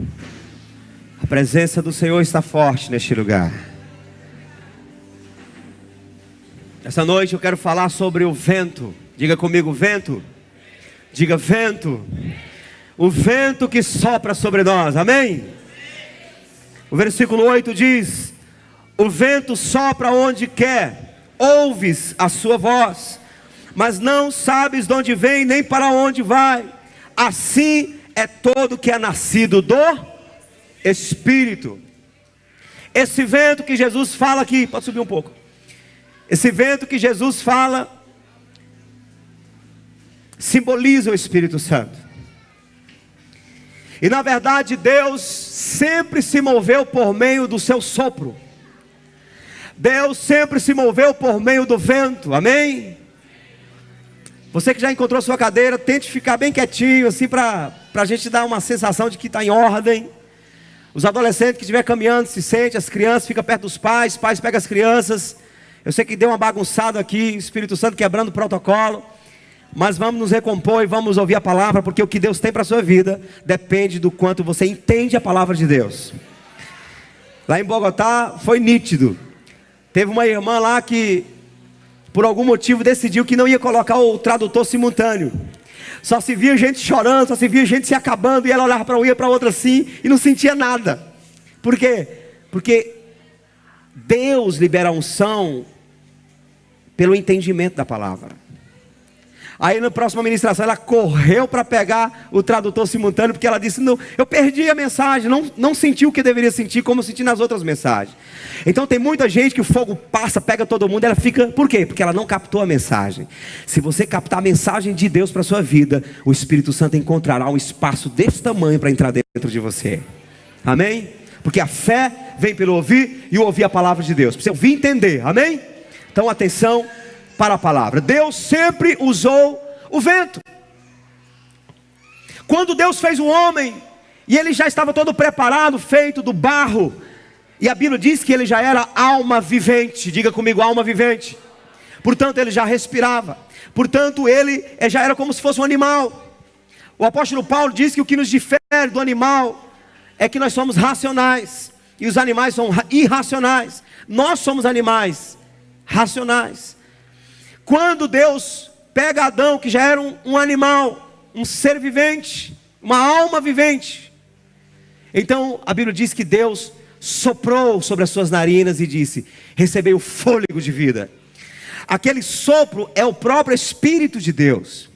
A presença do Senhor está forte neste lugar. Essa noite eu quero falar sobre o vento. Diga comigo, vento. Diga vento. O vento que sopra sobre nós, amém? O versículo 8 diz: o vento sopra onde quer, ouves a sua voz, mas não sabes de onde vem nem para onde vai. Assim é todo que é nascido do Espírito. Esse vento que Jesus fala aqui, pode subir um pouco. Esse vento que Jesus fala simboliza o Espírito Santo. E na verdade Deus sempre se moveu por meio do seu sopro. Deus sempre se moveu por meio do vento, amém? Você que já encontrou sua cadeira, tente ficar bem quietinho, assim, para a gente dar uma sensação de que está em ordem. Os adolescentes que estiver caminhando, se sente, as crianças ficam perto dos pais, pais pegam as crianças. Eu sei que deu uma bagunçada aqui, Espírito Santo quebrando o protocolo, mas vamos nos recompor e vamos ouvir a palavra, porque o que Deus tem para a sua vida depende do quanto você entende a palavra de Deus. Lá em Bogotá foi nítido. Teve uma irmã lá que, por algum motivo, decidiu que não ia colocar o tradutor simultâneo. Só se via gente chorando, só se via gente se acabando, e ela olhava para um e para outra assim, e não sentia nada. Por quê? Porque Deus libera a unção pelo entendimento da palavra. Aí na próxima ministração ela correu para pegar o tradutor simultâneo, porque ela disse: não, eu perdi a mensagem, não senti o que deveria sentir, como eu senti nas outras mensagens. Então tem muita gente que o fogo passa, pega todo mundo, ela fica, por quê? Porque ela não captou a mensagem. Se você captar a mensagem de Deus para a sua vida, o Espírito Santo encontrará um espaço desse tamanho para entrar dentro de você, amém? Porque a fé vem pelo ouvir, e o ouvir a palavra de Deus, para você ouvir e entender, amém? Então atenção para a palavra. Deus sempre usou o vento. Quando Deus fez o homem, e ele já estava todo preparado, feito do barro, e a Bíblia diz que ele já era alma vivente. Diga comigo, alma vivente. Portanto ele já respirava, portanto ele já era como se fosse um animal. O apóstolo Paulo diz que o que nos difere do animal é que nós somos racionais, e os animais são irracionais. Nós somos animais racionais. Quando Deus pega Adão, que já era um animal, um ser vivente, uma alma vivente, então a Bíblia diz que Deus soprou sobre as suas narinas e disse: recebei o fôlego de vida. Aquele sopro é o próprio Espírito de Deus.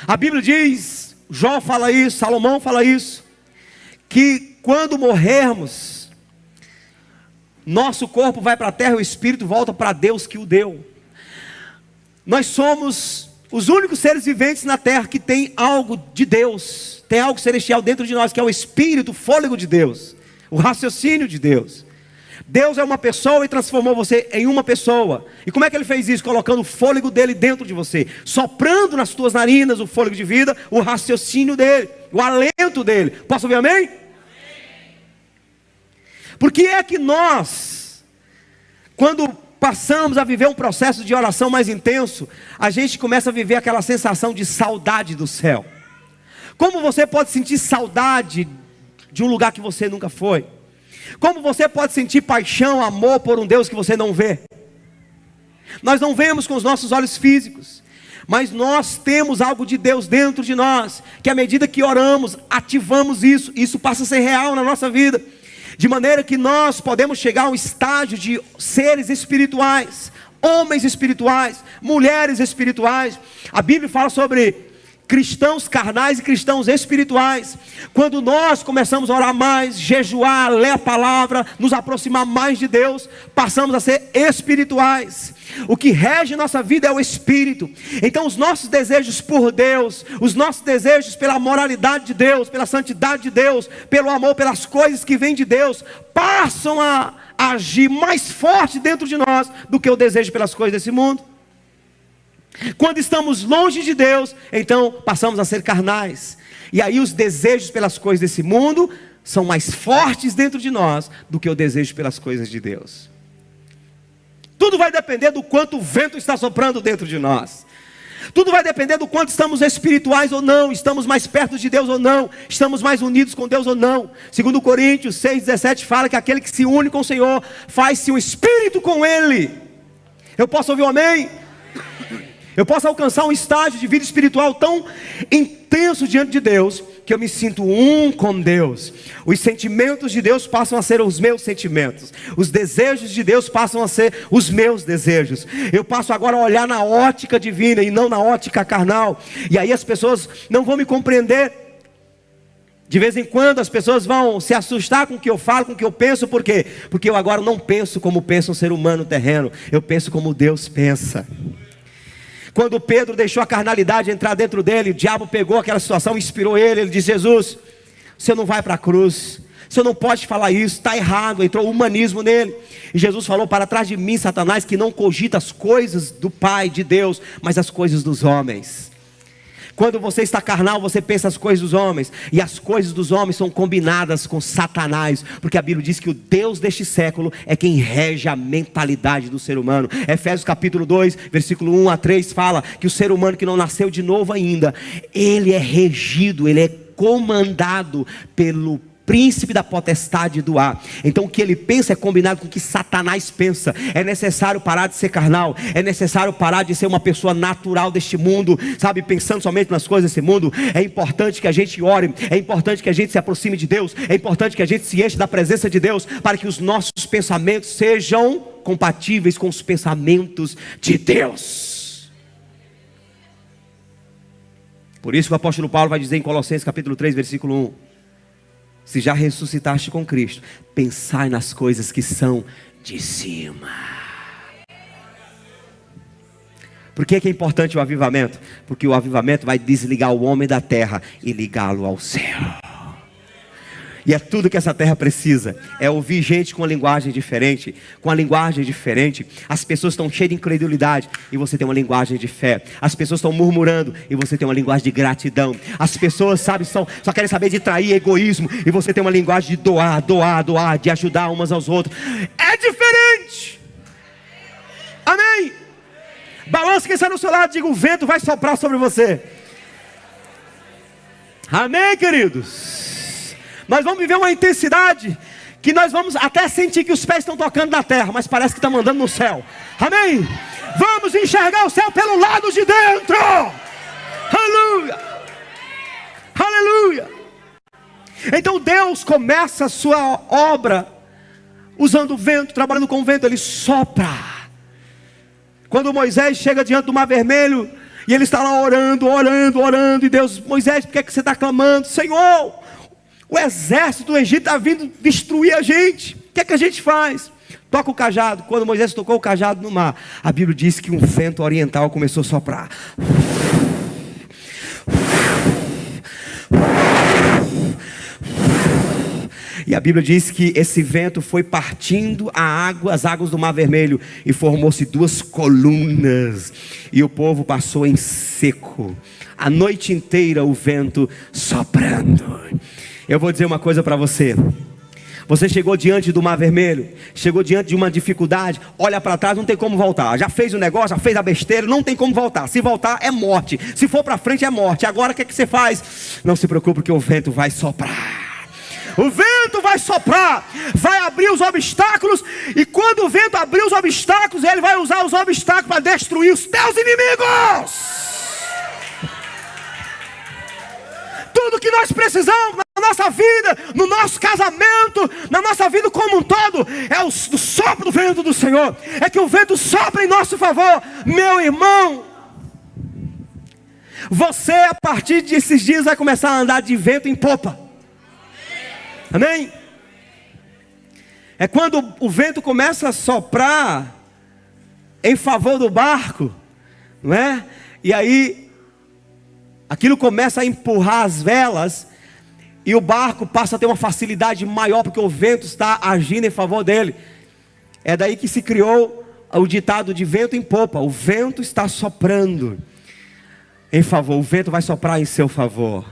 A Bíblia diz, Jó fala isso, Salomão fala isso, que quando morrermos, nosso corpo vai para a terra e o Espírito volta para Deus que o deu. Nós somos os únicos seres viventes na terra que tem algo de Deus, tem algo celestial dentro de nós, que é o Espírito, o fôlego de Deus, o raciocínio de Deus. Deus é uma pessoa e transformou você em uma pessoa. E como é que ele fez isso? Colocando o fôlego dele dentro de você, soprando nas tuas narinas o fôlego de vida, o raciocínio dele, o alento dele. Posso ouvir amém? Por que é que nós, quando passamos a viver um processo de oração mais intenso, a gente começa a viver aquela sensação de saudade do céu? Como você pode sentir saudade de um lugar que você nunca foi? Como você pode sentir paixão, amor por um Deus que você não vê? Nós não vemos com os nossos olhos físicos, mas nós temos algo de Deus dentro de nós, que à medida que oramos, ativamos isso, isso passa a ser real na nossa vida, de maneira que nós podemos chegar a um estágio de seres espirituais, homens espirituais, mulheres espirituais. A Bíblia fala sobre cristãos carnais e cristãos espirituais. Quando nós começamos a orar mais, jejuar, ler a palavra, nos aproximar mais de Deus, passamos a ser espirituais. O que rege nossa vida é o Espírito. Então os nossos desejos por Deus, os nossos desejos pela moralidade de Deus, pela santidade de Deus, pelo amor, pelas coisas que vêm de Deus, passam a agir mais forte dentro de nós do que o desejo pelas coisas desse mundo. Quando estamos longe de Deus, então passamos a ser carnais, e aí os desejos pelas coisas desse mundo são mais fortes dentro de nós do que o desejo pelas coisas de Deus. Tudo vai depender do quanto o vento está soprando dentro de nós. Tudo vai depender do quanto estamos espirituais ou não, estamos mais perto de Deus ou não, estamos mais unidos com Deus ou não. Segundo Coríntios 6,17 fala que aquele que se une com o Senhor, faz-se um espírito com Ele. Eu posso ouvir um amém? Eu posso alcançar um estágio de vida espiritual tão intenso diante de Deus, que eu me sinto um com Deus. Os sentimentos de Deus passam a ser os meus sentimentos. Os desejos de Deus passam a ser os meus desejos. Eu passo agora a olhar na ótica divina e não na ótica carnal. E aí as pessoas não vão me compreender. De vez em quando as pessoas vão se assustar com o que eu falo, com o que eu penso. Por quê? Porque eu agora não penso como pensa um ser humano terreno. Eu penso como Deus pensa. Quando Pedro deixou a carnalidade entrar dentro dele, o diabo pegou aquela situação, inspirou ele. Ele disse: Jesus, você não vai para a cruz, você não pode falar isso, está errado. Entrou o humanismo nele. E Jesus falou: para trás de mim, Satanás, que não cogita as coisas do Pai, de Deus, mas as coisas dos homens. Quando você está carnal, você pensa as coisas dos homens, e as coisas dos homens são combinadas com Satanás, porque a Bíblia diz que o Deus deste século é quem rege a mentalidade do ser humano. Efésios capítulo 2, versículo 1 a 3 fala que o ser humano que não nasceu de novo ainda, ele é regido, ele é comandado pelo príncipe da potestade do ar. Então o que ele pensa é combinado com o que Satanás pensa. É necessário parar de ser carnal, é necessário parar de ser uma pessoa natural deste mundo, sabe, pensando somente nas coisas desse mundo. É importante que a gente ore, é importante que a gente se aproxime de Deus, é importante que a gente se enche da presença de Deus, para que os nossos pensamentos sejam compatíveis com os pensamentos de Deus. Por isso que o apóstolo Paulo vai dizer em Colossenses capítulo 3, versículo 1: se já ressuscitaste com Cristo, pensai nas coisas que são de cima. Por que é importante o avivamento? Porque o avivamento vai desligar o homem da terra e ligá-lo ao céu. E é tudo que essa terra precisa. É ouvir gente com uma linguagem diferente. Com uma linguagem diferente. As pessoas estão cheias de incredulidade e você tem uma linguagem de fé. As pessoas estão murmurando e você tem uma linguagem de gratidão. As pessoas, sabe, só querem saber de trair, egoísmo, e você tem uma linguagem de doar, de ajudar umas aos outros. É diferente. Amém? Balança quem está no seu lado, diga: o vento vai soprar sobre você. Amém, queridos? Nós vamos viver uma intensidade que nós vamos até sentir que os pés estão tocando na terra, mas parece que estamos andando no céu. Amém? Vamos enxergar o céu pelo lado de dentro. Aleluia! Aleluia! Então Deus começa a sua obra usando o vento, trabalhando com o vento. Ele sopra. Quando Moisés chega diante do Mar Vermelho e ele está lá orando, e Deus: Moisés, por que você está clamando? Senhor, o exército do Egito está vindo destruir a gente. O que é que a gente faz? Toca o cajado. Quando Moisés tocou o cajado no mar, a Bíblia diz que um vento oriental começou a soprar. E a Bíblia diz que esse vento foi partindo as águas do Mar Vermelho, e formou-se 2 colunas, e o povo passou em seco, a noite inteira o vento soprando. Eu vou dizer uma coisa para você. Você chegou diante do Mar Vermelho, chegou diante de uma dificuldade, olha para trás, não tem como voltar. Já fez o negócio, já fez a besteira, não tem como voltar. Se voltar é morte, se for para frente é morte. Agora o que é que você faz? Não se preocupe, porque o vento vai soprar. O vento vai soprar, vai abrir os obstáculos, e quando o vento abrir os obstáculos, ele vai usar os obstáculos para destruir os teus inimigos. Tudo que nós precisamos na nossa vida, no nosso casamento, na nossa vida como um todo, é o sopro do vento do Senhor. É que o vento sopra em nosso favor. Meu irmão, você a partir desses dias vai começar a andar de vento em popa. Amém? É quando o vento começa a soprar em favor do barco, não é? E aí aquilo começa a empurrar as velas, e o barco passa a ter uma facilidade maior, porque o vento está agindo em favor dele. É daí que se criou o ditado de vento em popa. O vento está soprando em favor, o vento vai soprar em seu favor.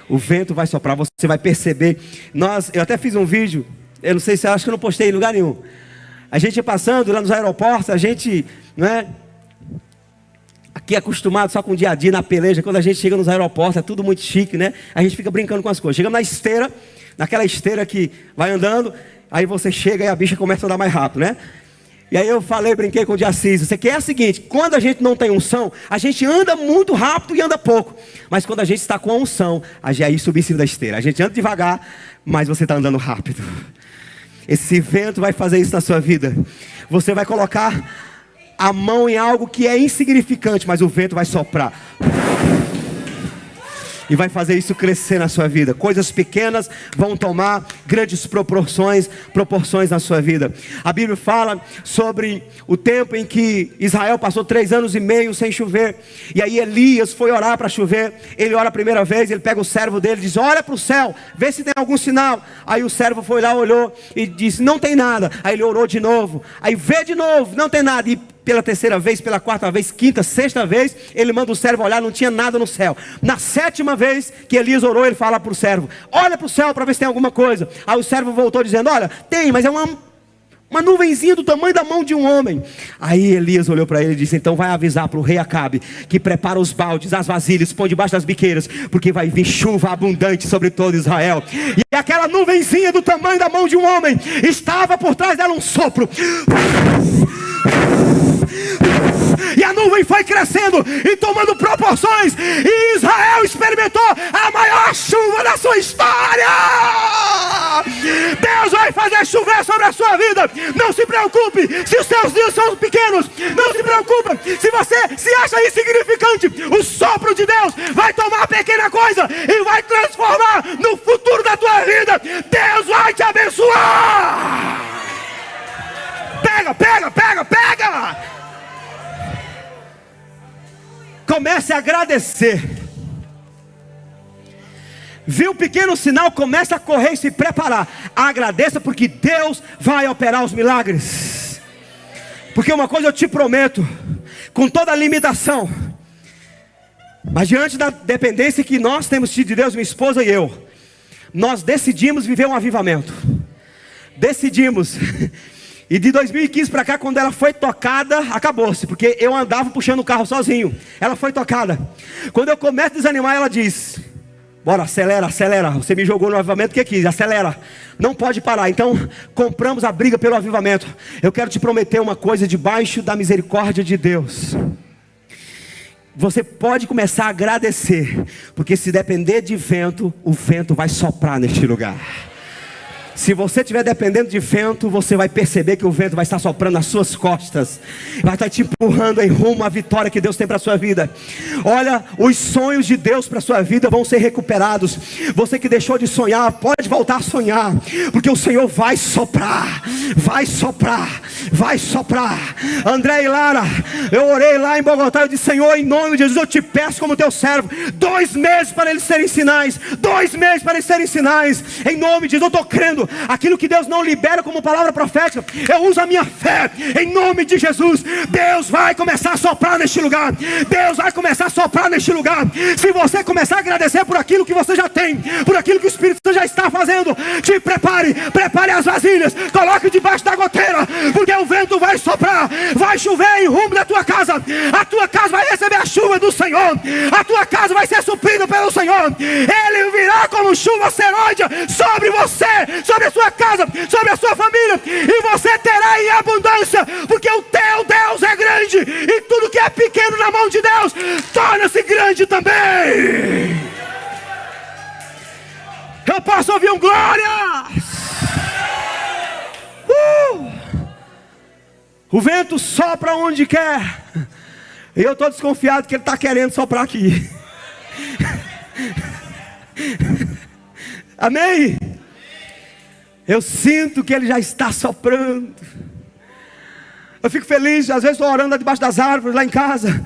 O vento vai soprar, você vai perceber. Eu até fiz um vídeo, eu não sei se eu acho que eu não postei em lugar nenhum. A gente passando lá nos aeroportos, a gente, não é? aqui acostumado só com o dia a dia na peleja. Quando a gente chega nos aeroportos é tudo muito chique, né? A gente fica brincando com as coisas. Chegamos na esteira, naquela esteira que vai andando, aí você chega e a bicha começa a andar mais rápido, né? E aí eu brinquei com o Diacis, você quer é o seguinte, quando a gente não tem unção, a gente anda muito rápido e anda pouco. Mas quando a gente está com a unção, aí subir em cima da esteira. A gente anda devagar, mas você está andando rápido. Esse vento vai fazer isso na sua vida. Você vai colocar a mão em algo que é insignificante, mas o vento vai soprar. E vai fazer isso crescer na sua vida. Coisas pequenas vão tomar grandes proporções na sua vida. A Bíblia fala sobre o tempo em que Israel passou 3 anos e meio sem chover. E aí Elias foi orar para chover. Ele ora a primeira vez, ele pega o servo dele e diz, olha para o céu, vê se tem algum sinal. Aí o servo foi lá, olhou e disse, não tem nada. Aí ele orou de novo. Aí vê de novo, não tem nada. E pela 3ª vez, pela 4ª vez, 5ª, 6ª vez, ele manda o servo olhar, não tinha nada no céu. Na 7ª vez que Elias orou, ele fala para o servo, olha para o céu para ver se tem alguma coisa. Aí o servo voltou dizendo, olha, tem, mas é uma nuvenzinha do tamanho da mão de um homem. Aí Elias olhou para ele e disse, então vai avisar para o rei Acabe, que prepara os baldes, as vasilhas, põe debaixo das biqueiras, porque vai vir chuva abundante sobre todo Israel. E aquela nuvenzinha do tamanho da mão de um homem, estava por trás dela um sopro. E a nuvem foi crescendo e tomando proporções, e Israel experimentou a maior chuva da sua história. Deus vai fazer chover sobre a sua vida. Não se preocupe se os seus dias são pequenos. Não se preocupe se você se acha insignificante. O sopro de Deus vai tomar uma pequena coisa e vai transformar no futuro da tua vida. Deus vai te abençoar. Pega! Comece a agradecer. Viu um pequeno sinal, comece a correr e se preparar. Agradeça, porque Deus vai operar os milagres. Porque uma coisa eu te prometo, com toda a limitação, mas diante da dependência que nós temos tido de Deus, minha esposa e eu, nós decidimos viver um avivamento. Decidimos. E de 2015 para cá, quando ela foi tocada, acabou-se, porque eu andava puxando o carro sozinho. Ela foi tocada. Quando eu começo a desanimar, ela diz, bora, acelera. Você me jogou no avivamento, o que quis? Acelera. Não pode parar. Então, compramos a briga pelo avivamento. Eu quero te prometer uma coisa, debaixo da misericórdia de Deus. Você pode começar a agradecer, porque se depender de vento, o vento vai soprar neste lugar. Se você estiver dependendo de vento, você vai perceber que o vento vai estar soprando nas suas costas, vai estar te empurrando em rumo à vitória que Deus tem para a sua vida. Olha, os sonhos de Deus para a sua vida vão ser recuperados. Você que deixou de sonhar, pode voltar a sonhar, porque o Senhor vai soprar. André e Lara, eu orei lá em Bogotá, eu disse, Senhor, em nome de Jesus, eu te peço como teu servo, 2 meses para eles serem sinais, em nome de Jesus. Eu estou crendo, aquilo que Deus não libera como palavra profética, eu uso a minha fé, em nome de Jesus. Deus vai começar a soprar neste lugar. Se você começar a agradecer por aquilo que você já tem, por aquilo que o Espírito Santo já está fazendo, te prepare as vasilhas, coloque debaixo da goteira, porque o vento vai soprar, vai chover em rumo da tua casa. A tua casa vai receber a chuva do Senhor, a tua casa vai ser suprida pelo Senhor. Ele virá como chuva serôdia sobre você, sobre a sua casa, sobre a sua família, e você terá em abundância, porque o teu Deus é grande, e tudo que é pequeno na mão de Deus torna-se grande também. Eu posso ouvir um glória. O vento sopra onde quer, e eu estou desconfiado que ele está querendo soprar aqui. Amém? Eu sinto que ele já está soprando. Eu fico feliz, às vezes estou orando debaixo das árvores lá em casa,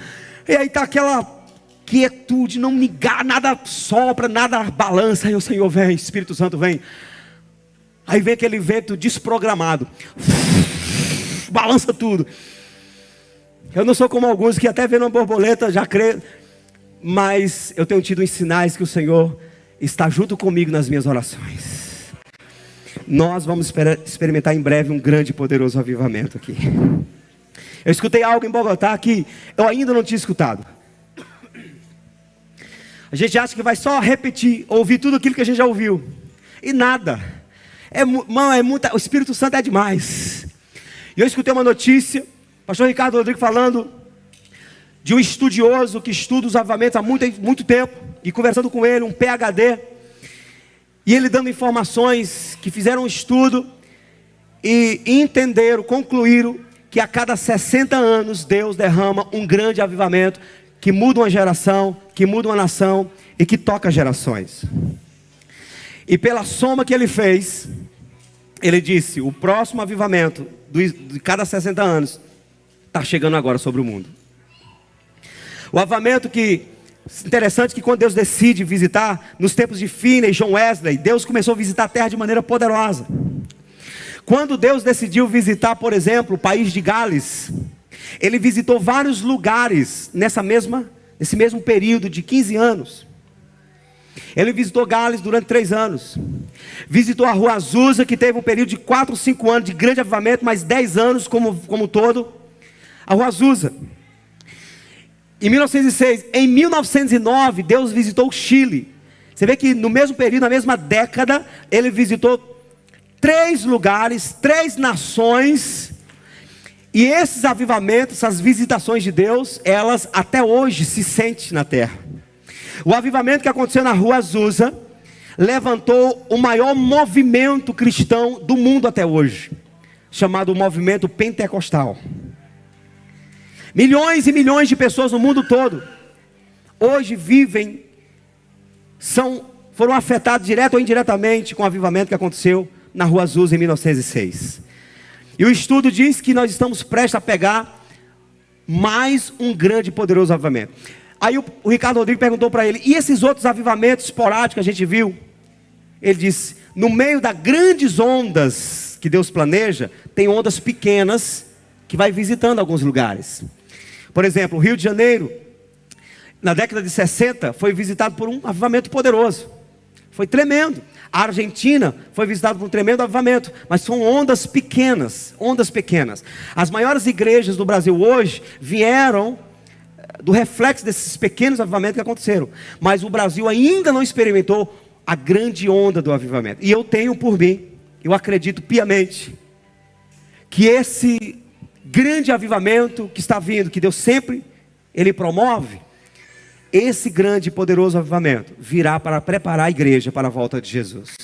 e aí está aquela quietude, não nada sopra, nada balança. Aí o Senhor vem, Espírito Santo vem. Aí vem aquele vento desprogramado, balança tudo. Eu não sou como alguns que até vendo uma borboleta já crê, mas eu tenho tido uns sinais que o Senhor está junto comigo nas minhas orações. Nós vamos experimentar em breve um grande e poderoso avivamento aqui. Eu escutei algo em Bogotá que eu ainda não tinha escutado. A gente acha que vai só repetir, ouvir tudo aquilo que a gente já ouviu. E nada. O Espírito Santo é demais. E eu escutei uma notícia, o pastor Ricardo Rodrigues falando de um estudioso que estuda os avivamentos há muito tempo, e conversando com ele, um PhD, e ele dando informações que fizeram um estudo, e entenderam, concluíram, que a cada 60 anos Deus derrama um grande avivamento, que muda uma geração, que muda uma nação, e que toca gerações. E pela soma que ele fez, ele disse, o próximo avivamento, de cada 60 anos, está chegando agora sobre o mundo. O avivamento interessante que quando Deus decide visitar, nos tempos de Finney e John Wesley, Deus começou a visitar a terra de maneira poderosa. Quando Deus decidiu visitar, por exemplo, o país de Gales, Ele visitou vários lugares nesse mesmo período de 15 anos. Ele visitou Gales durante 3 anos. Visitou a Rua Azusa, que teve um período de 4 ou 5 anos de grande avivamento, mas 10 anos como todo. A Rua Azusa. Em 1906, em 1909, Deus visitou o Chile. Você vê que no mesmo período, na mesma década, Ele visitou 3 lugares, 3 nações. E esses avivamentos, essas visitações de Deus, elas até hoje se sentem na terra. O avivamento que aconteceu na Rua Azusa levantou o maior movimento cristão do mundo até hoje, chamado movimento pentecostal. Milhões e milhões de pessoas no mundo todo hoje foram afetados direto ou indiretamente com o avivamento que aconteceu na Rua Azusa em 1906. E o estudo diz que nós estamos prestes a pegar mais um grande e poderoso avivamento. Aí o Ricardo Rodrigues perguntou para ele, e esses outros avivamentos esporádicos que a gente viu? Ele disse, no meio das grandes ondas que Deus planeja, tem ondas pequenas que vai visitando alguns lugares. Por exemplo, o Rio de Janeiro, na década de 60, foi visitado por um avivamento poderoso. Foi tremendo. A Argentina foi visitada por um tremendo avivamento, mas são ondas pequenas. As maiores igrejas do Brasil hoje vieram do reflexo desses pequenos avivamentos que aconteceram. Mas o Brasil ainda não experimentou a grande onda do avivamento. E eu tenho por mim, eu acredito piamente, que esse grande avivamento que está vindo, que Deus sempre, Ele promove, esse grande e poderoso avivamento virá para preparar a igreja para a volta de Jesus.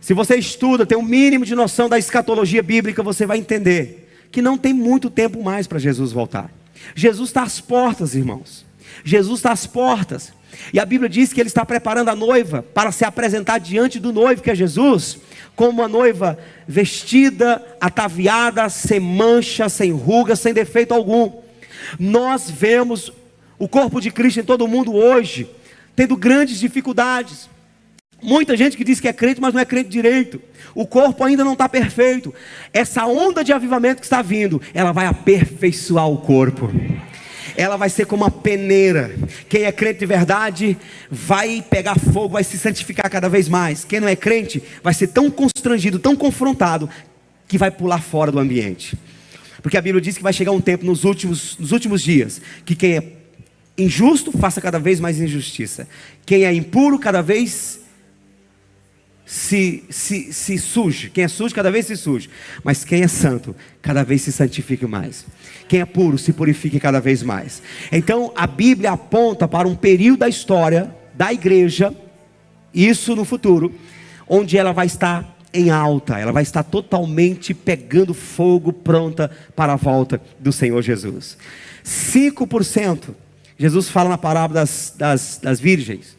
Se você estuda, tem um mínimo de noção da escatologia bíblica, você vai entender que não tem muito tempo mais para Jesus voltar. Jesus está às portas, irmãos. Jesus está às portas. E a Bíblia diz que Ele está preparando a noiva para se apresentar diante do noivo, que é Jesus, como uma noiva vestida, ataviada, sem mancha, sem ruga, sem defeito algum. Nós vemos o corpo de Cristo em todo o mundo hoje tendo grandes dificuldades. Muita gente que diz que é crente, mas não é crente direito. O corpo ainda não está perfeito. Essa onda de avivamento que está vindo, ela vai aperfeiçoar o corpo. Ela vai ser como uma peneira. Quem é crente de verdade vai pegar fogo, vai se santificar cada vez mais. Quem não é crente vai ser tão constrangido, tão confrontado, que vai pular fora do ambiente. Porque a Bíblia diz que vai chegar um tempo nos últimos dias, que quem é injusto faça cada vez mais injustiça. Quem é impuro cada vez se suje. Quem é sujo cada vez se suje. Mas quem é santo cada vez se santifique mais. Quem é puro se purifique cada vez mais. Então a Bíblia aponta para um período da história da igreja, isso no futuro, onde ela vai estar em alta, ela vai estar totalmente pegando fogo, pronta para a volta do Senhor Jesus. 5%, Jesus fala na parábola das virgens,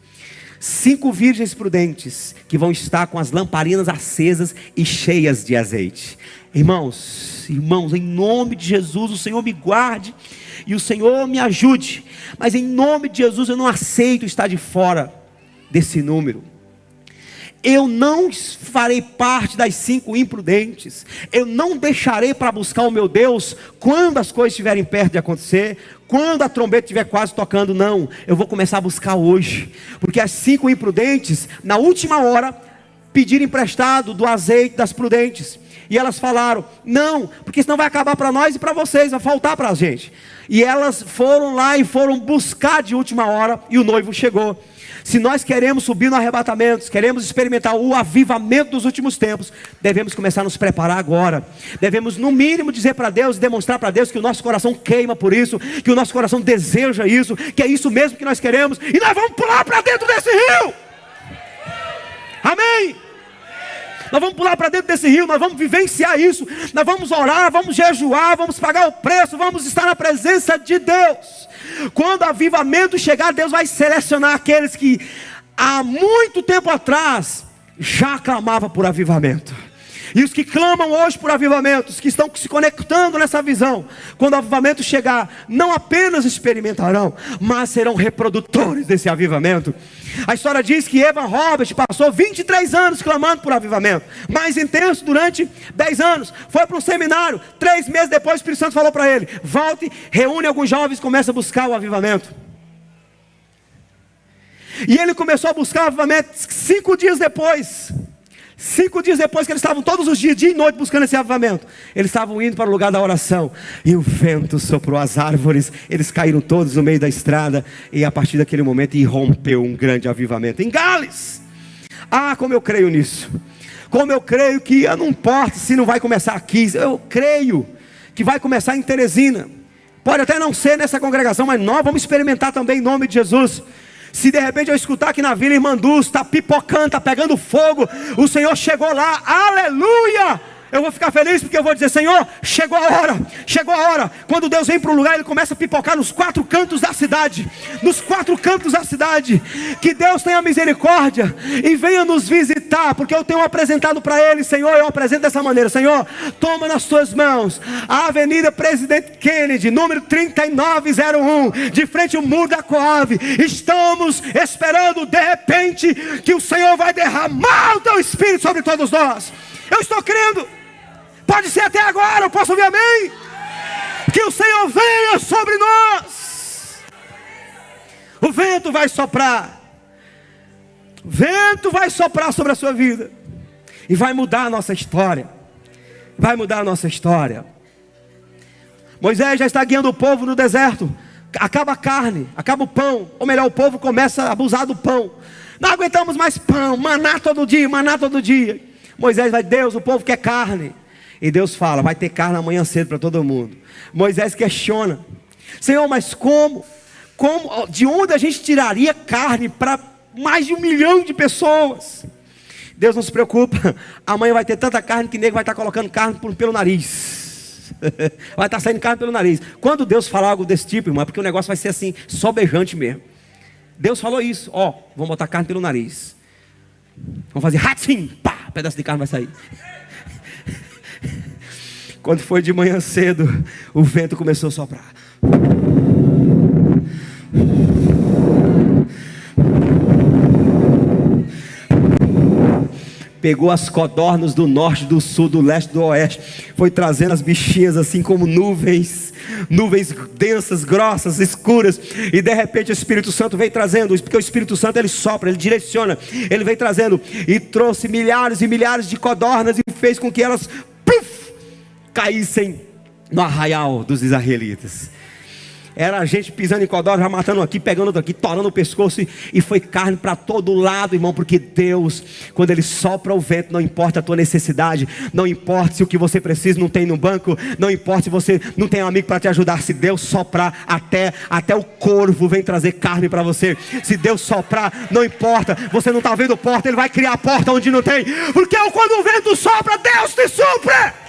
5 virgens prudentes, que vão estar com as lamparinas acesas e cheias de azeite. Irmãos, em nome de Jesus, o Senhor me guarde, e o Senhor me ajude, mas em nome de Jesus, eu não aceito estar de fora desse número. Eu não farei parte das 5 imprudentes. Eu não deixarei para buscar o meu Deus quando as coisas estiverem perto de acontecer, quando a trombeta estiver quase tocando. Não, eu vou começar a buscar hoje, porque as 5 imprudentes, na última hora, pedir emprestado do azeite das prudentes. E elas falaram: não, porque senão vai acabar para nós e para vocês, vai faltar para a gente. E elas foram lá e foram buscar de última hora, e o noivo chegou. Se nós queremos subir no arrebatamento, queremos experimentar o avivamento dos últimos tempos, devemos começar a nos preparar agora. Devemos no mínimo dizer para Deus, demonstrar para Deus que o nosso coração queima por isso, que o nosso coração deseja isso, que é isso mesmo que nós queremos, e nós vamos pular para dentro desse rio. Amém? Nós vamos pular para dentro desse rio, nós vamos vivenciar isso, nós vamos orar, vamos jejuar, vamos pagar o preço, vamos estar na presença de Deus. Quando o avivamento chegar, Deus vai selecionar aqueles que há muito tempo atrás já clamavam por avivamento. E os que clamam hoje por avivamento, os que estão se conectando nessa visão, quando o avivamento chegar, não apenas experimentarão, mas serão reprodutores desse avivamento. A história diz que Evan Roberts passou 23 anos clamando por avivamento, mais intenso durante 10 anos. Foi para um seminário, 3 meses depois o Espírito Santo falou para ele: volte, reúne alguns jovens e começa a buscar o avivamento. E ele começou a buscar o avivamento 5 dias depois. 5 dias depois que eles estavam todos os dias, dia e noite, buscando esse avivamento, eles estavam indo para o lugar da oração, e o vento soprou as árvores, eles caíram todos no meio da estrada, e a partir daquele momento irrompeu um grande avivamento em Gales. Ah, como eu creio nisso, como eu creio que não importa se não vai começar aqui, eu creio que vai começar em Teresina, pode até não ser nessa congregação, mas nós vamos experimentar também em nome de Jesus. Se de repente eu escutar que na Vila Irmanduz está pipocando, está pegando fogo, o Senhor chegou lá, aleluia! Eu vou ficar feliz porque eu vou dizer: Senhor, chegou a hora, chegou a hora. Quando Deus vem para um lugar, Ele começa a pipocar nos 4 cantos da cidade, nos 4 cantos da cidade. Que Deus tenha misericórdia e venha nos visitar, porque eu tenho apresentado para Ele, Senhor, eu apresento dessa maneira: Senhor, toma nas tuas mãos a Avenida Presidente Kennedy, número 3901, de frente ao muro da Coab. Estamos esperando de repente que o Senhor vai derramar o teu Espírito sobre todos nós. Eu estou crendo. Pode ser até agora, eu posso ouvir amém? Que o Senhor venha sobre nós. O vento vai soprar. O vento vai soprar sobre a sua vida. E vai mudar a nossa história. Vai mudar a nossa história. Moisés já está guiando o povo no deserto. Acaba a carne, acaba o pão. Ou melhor, o povo começa a abusar do pão. Não aguentamos mais pão, maná todo dia, maná todo dia. Moisés vai: Deus, o povo quer carne. E Deus fala: vai ter carne amanhã cedo para todo mundo. Moisés questiona: Senhor, mas como? De onde a gente tiraria carne para mais de 1 milhão de pessoas? Deus não se preocupa, amanhã vai ter tanta carne que nego vai estar colocando carne pelo nariz. Vai estar saindo carne pelo nariz. Quando Deus fala algo desse tipo, irmão, é porque o negócio vai ser assim, só beijante mesmo. Deus falou isso: ó, vamos botar carne pelo nariz. Vamos fazer ratim, pá, pedaço de carne vai sair. Quando foi de manhã cedo, o vento começou a soprar. Pegou as codornas do norte, do sul, do leste, do oeste. Foi trazendo as bichinhas assim como nuvens. Nuvens densas, grossas, escuras. E de repente o Espírito Santo veio trazendo. Porque o Espírito Santo, ele sopra, ele direciona. Ele veio trazendo e trouxe milhares e milhares de codornas. E fez com que elas caíssem no arraial dos israelitas. Era a gente pisando em codorna, já matando aqui, pegando outro aqui, torando o pescoço, e foi carne para todo lado, irmão. Porque Deus, quando Ele sopra o vento, não importa a tua necessidade, não importa se o que você precisa não tem no banco, não importa se você não tem um amigo para te ajudar. Se Deus soprar, até o corvo vem trazer carne para você. Se Deus soprar, não importa, você não está vendo porta, Ele vai criar a porta onde não tem. Porque quando o vento sopra, Deus te supre.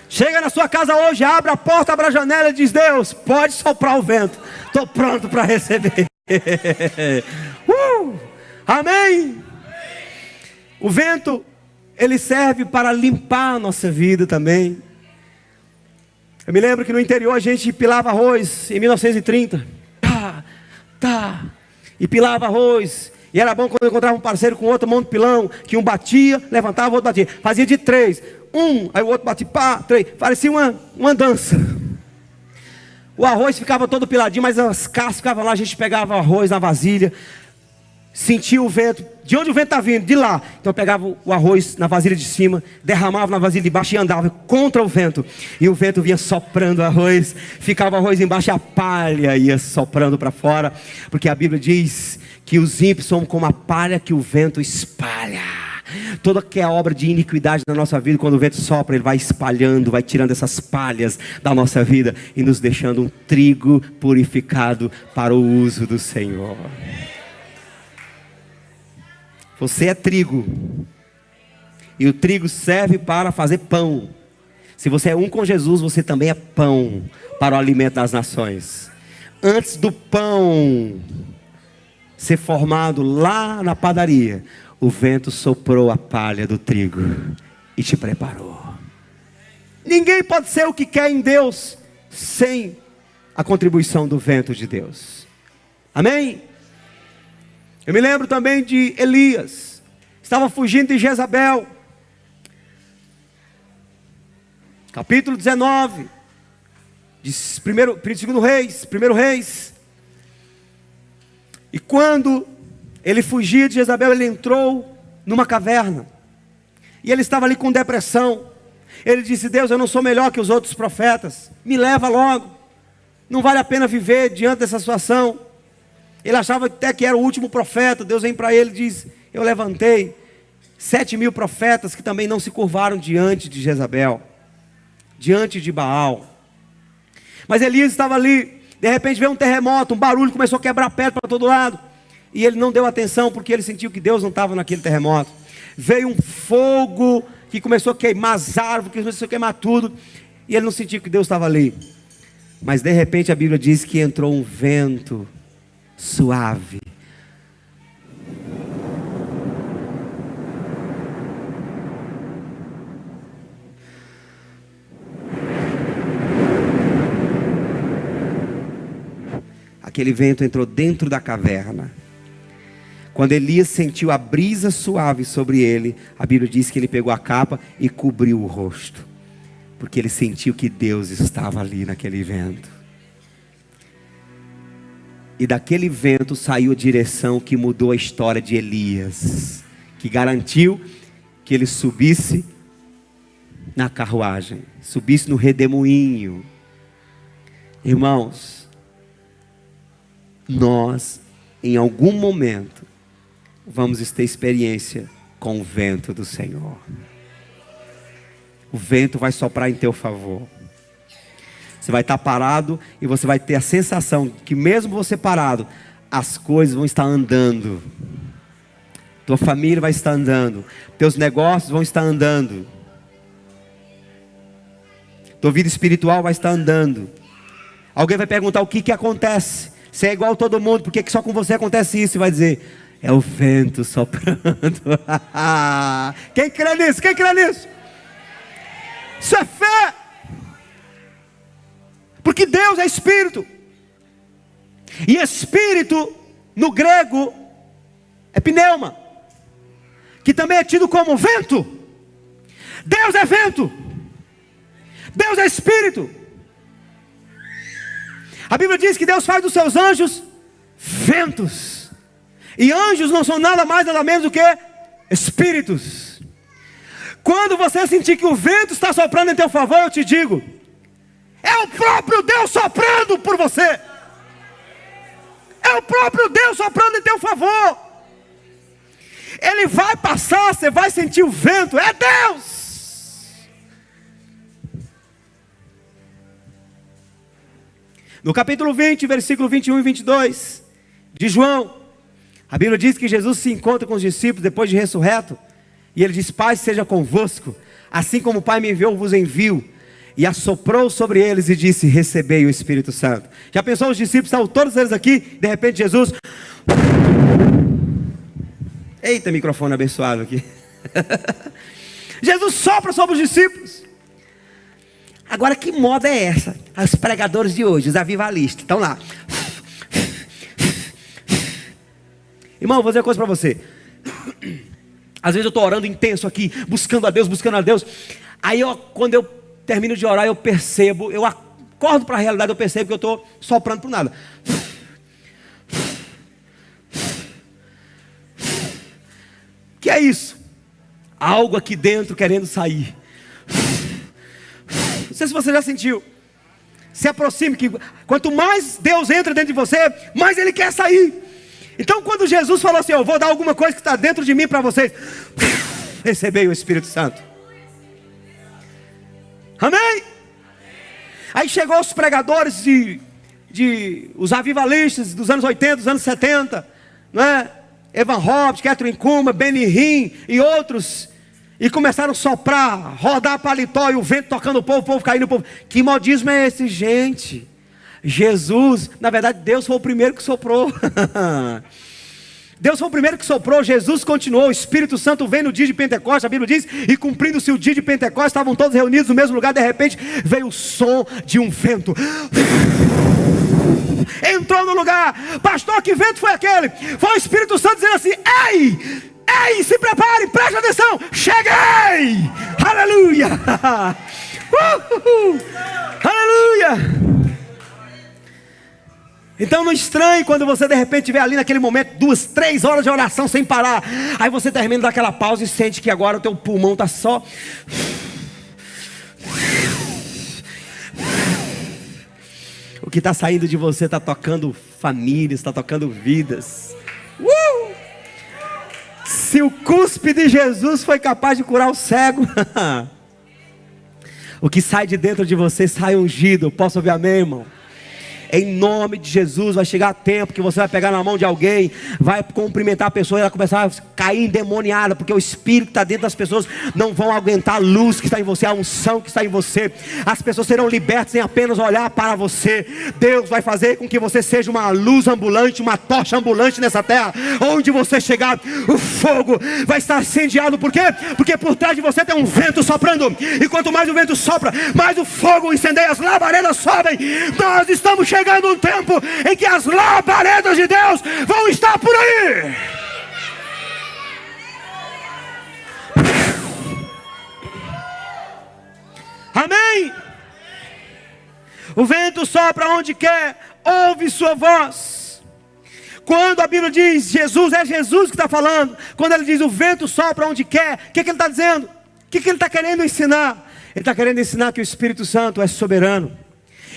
Chega na sua casa hoje, abre a porta, abre a janela e diz: Deus, pode soprar o vento, estou pronto para receber. Amém? O vento, ele serve para limpar a nossa vida também. Eu me lembro que no interior a gente pilava arroz em 1930. E pilava arroz. E era bom quando eu encontrava um parceiro com outro, mão de pilão, que um batia, levantava, o outro batia. Fazia de 3. Aí o outro batia, 3. Parecia uma dança. O arroz ficava todo piladinho, mas as cascas ficavam lá, a gente pegava o arroz na vasilha, sentia o vento. De onde o vento está vindo? De lá. Então eu pegava o arroz na vasilha de cima, derramava na vasilha de baixo e andava contra o vento. E o vento vinha soprando o arroz, ficava o arroz embaixo e a palha ia soprando para fora. Porque a Bíblia diz que os ímpios são como a palha que o vento espalha. Toda que é obra de iniquidade na nossa vida, quando o vento sopra, ele vai espalhando, vai tirando essas palhas da nossa vida e nos deixando um trigo purificado para o uso do Senhor. Você é trigo, e o trigo serve para fazer pão. Se você é um com Jesus, você também é pão para o alimento das nações. Antes do pão ser formado lá na padaria, o vento soprou a palha do trigo e te preparou. Ninguém pode ser o que quer em Deus sem a contribuição do vento de Deus. Amém? Eu me lembro também de Elias. Estava fugindo de Jezabel. Capítulo 19. De 2 Reis. 1 Reis. E quando ele fugia de Jezabel, ele entrou numa caverna. E ele estava ali com depressão. Ele disse: Deus, eu não sou melhor que os outros profetas. Me leva logo. Não vale a pena viver diante dessa situação. Ele achava até que era o último profeta. Deus vem para ele e diz: eu levantei 7.000 profetas que também não se curvaram diante de Jezabel, diante de Baal. Mas Elias estava ali. De repente veio um terremoto, um barulho, começou a quebrar pedra para todo lado. E ele não deu atenção, porque ele sentiu que Deus não estava naquele terremoto. Veio um fogo que começou a queimar as árvores, que começou a queimar tudo. E ele não sentiu que Deus estava ali. Mas de repente a Bíblia diz que entrou um vento suave. Aquele vento entrou dentro da caverna. Quando Elias sentiu a brisa suave sobre ele, a Bíblia diz que ele pegou a capa e cobriu o rosto, porque ele sentiu que Deus estava ali naquele vento. E daquele vento saiu a direção que mudou a história de Elias, que garantiu que ele subisse na carruagem, subisse no redemoinho. Irmãos, nós em algum momento vamos ter experiência com o vento do Senhor. O vento vai soprar em teu favor. Você vai estar parado e você vai ter a sensação que mesmo você parado, as coisas vão estar andando. Tua família vai estar andando. Teus negócios vão estar andando. Tua vida espiritual vai estar andando. Alguém vai perguntar o que acontece. Você é igual a todo mundo, por que só com você acontece isso? E vai dizer: é o vento soprando. Quem crê nisso? Quem crê nisso? Isso é fé. Porque Deus é Espírito. E Espírito, no grego, é pneuma, que também é tido como vento. Deus é vento. Deus é Espírito. A Bíblia diz que Deus faz dos seus anjos ventos. E anjos não são nada mais, nada menos do que espíritos. Quando você sentir que o vento está soprando em teu favor, eu te digo: é o próprio Deus soprando por você. É o próprio Deus soprando em teu favor. Ele vai passar, você vai sentir o vento. É Deus. No capítulo 20, versículo 21 e 22 de João, a Bíblia diz que Jesus se encontra com os discípulos depois de ressurreto. E ele diz: Pai seja convosco, assim como o Pai me enviou, vos envio. E assoprou sobre eles e disse: recebei o Espírito Santo. Já pensou, os discípulos estavam todos eles aqui, de repente Jesus... Eita, microfone abençoado aqui. Jesus sopra sobre os discípulos. Agora, que moda é essa? Os pregadores de hoje, os avivalistas, estão lá. Irmão, vou dizer uma coisa para você. Às vezes eu estou orando intenso aqui, buscando a Deus. Aí quando eu termino de orar, eu percebo, acordo para a realidade, eu percebo que eu estou soprando por nada. Que é isso? Algo aqui dentro querendo sair. Não sei se você já sentiu. Se aproxime, que quanto mais Deus entra dentro de você, mais Ele quer sair. Então quando Jesus falou assim, eu vou dar alguma coisa que está dentro de mim para vocês, recebei o Espírito Santo. Amém? Aí chegou os pregadores os avivalistas dos anos 80, dos anos 70, não é? Evan Roberts, Catherine Kuma, Benny Hinn e outros, e começaram a soprar, rodar paletó e o vento tocando o povo caindo no povo. Que modismo é esse, gente? Jesus, na verdade Deus foi o primeiro que soprou. Deus foi o primeiro que soprou, Jesus continuou, o Espírito Santo vem no dia de Pentecostes, a Bíblia diz, e cumprindo-se o dia de Pentecostes, estavam todos reunidos no mesmo lugar, de repente veio o som de um vento. Entrou no lugar. Pastor, que vento foi aquele? Foi o Espírito Santo dizendo assim, ei, se prepare, preste atenção, cheguei, aleluia. Aleluia. Então não estranhe quando você de repente estiver ali naquele momento 2, 3 horas de oração sem parar. Aí você termina daquela pausa e sente que agora o teu pulmão está só. O que está saindo de você está tocando famílias, está tocando vidas. Se o cuspe de Jesus foi capaz de curar o cego, o que sai de dentro de você sai ungido. Posso ouvir amém, irmão? Em nome de Jesus, vai chegar tempo que você vai pegar na mão de alguém, vai cumprimentar a pessoa e ela começar a cair endemoniada, porque o Espírito que está dentro das pessoas não vão aguentar a luz que está em você, a unção que está em você. As pessoas serão libertas em apenas olhar para você. Deus vai fazer com que você seja uma luz ambulante, uma tocha ambulante nessa terra. Onde você chegar, o fogo vai estar incendiado. Por quê? Porque por trás de você tem um vento soprando, e quanto mais o vento sopra, mais o fogo incendeia, as labaredas sobem. Nós estamos chegando um tempo em que as labaredas de Deus vão estar por aí. Amém? O vento sopra onde quer, ouve sua voz. Quando a Bíblia diz Jesus, é Jesus que está falando. Quando ele diz o vento sopra onde quer, o que ele está dizendo? O que ele está querendo ensinar? Ele está querendo ensinar que o Espírito Santo é soberano.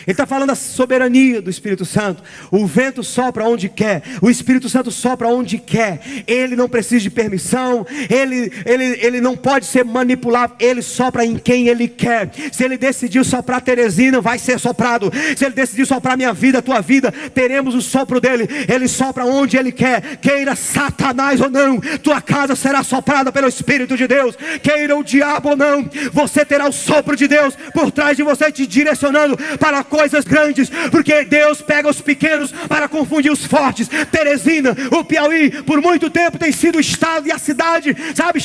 Ele está falando da soberania do Espírito Santo. O vento sopra onde quer, o Espírito Santo sopra onde quer. Ele não precisa de permissão, ele não pode ser manipulado. Ele sopra em quem ele quer. Se ele decidiu soprar Teresina, vai ser soprado. Se ele decidiu soprar minha vida, tua vida, teremos o sopro dele. Ele sopra onde ele quer, queira Satanás ou não. Tua casa será soprada pelo Espírito de Deus, queira o diabo ou não. Você terá o sopro de Deus por trás de você, te direcionando para coisas grandes, porque Deus pega os pequenos para confundir os fortes. Teresina, o Piauí, por muito tempo tem sido o estado e a cidade, sabe,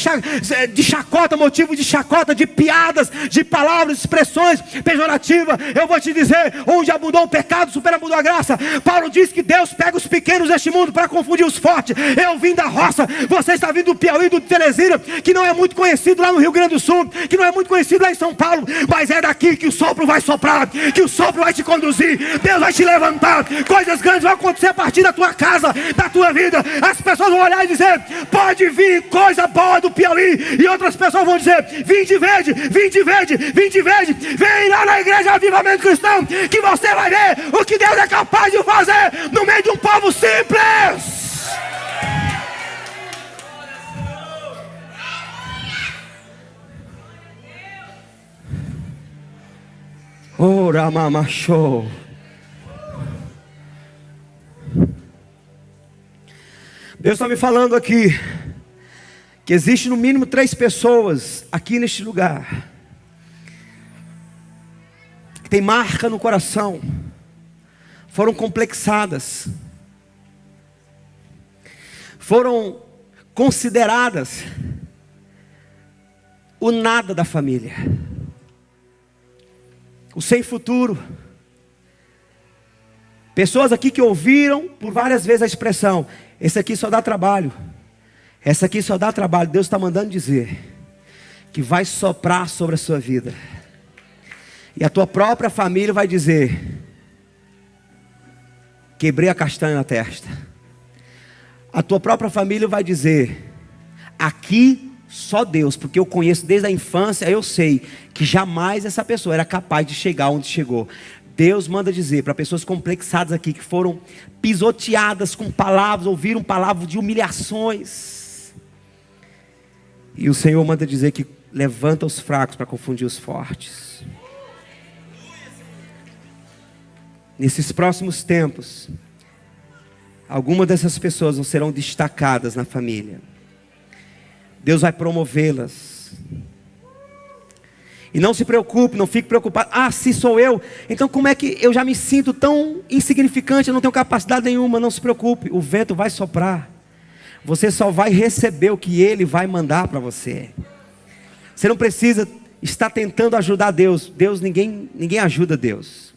de chacota, motivo de chacota, de piadas, de palavras, expressões pejorativas. Eu vou te dizer, onde abundou o pecado, superabundou a graça. Paulo diz que Deus pega os pequenos deste mundo para confundir os fortes. Eu vim da roça, você está vindo do Piauí, do Teresina, que não é muito conhecido lá no Rio Grande do Sul, que não é muito conhecido lá em São Paulo, mas é daqui que o sopro vai soprar, que o sopro vai te conduzir, Deus vai te levantar, coisas grandes vão acontecer a partir da tua casa, da tua vida. As pessoas vão olhar e dizer, pode vir coisa boa do Piauí, e outras pessoas vão dizer, vim de verde, vim de verde, vim de verde. Vem lá na igreja Avivamento Cristão, que você vai ver o que Deus é capaz de fazer no meio de um povo simples. Ora mamachou. Deus está me falando aqui que existe no mínimo 3 pessoas aqui neste lugar que tem marca no coração, foram complexadas, foram consideradas o nada da família, o sem futuro. Pessoas aqui que ouviram por várias vezes a expressão, esse aqui só dá trabalho, essa aqui só dá trabalho. Deus está mandando dizer que vai soprar sobre a sua vida. E a tua própria família vai dizer: quebrei a castanha na testa. A tua própria família vai dizer: aqui só Deus, porque eu conheço desde a infância, eu sei que jamais essa pessoa era capaz de chegar onde chegou. Deus manda dizer para pessoas complexadas aqui, que foram pisoteadas com palavras, ouviram palavras de humilhações. E o Senhor manda dizer que levanta os fracos para confundir os fortes. Nesses próximos tempos, algumas dessas pessoas não serão destacadas na família. Deus vai promovê-las. E não se preocupe, não fique preocupado. Ah, se sou eu, então como é que eu já me sinto tão insignificante, eu não tenho capacidade nenhuma? Não se preocupe, o vento vai soprar. Você só vai receber o que Ele vai mandar para você. Você não precisa estar tentando ajudar Deus. Ninguém ajuda Deus.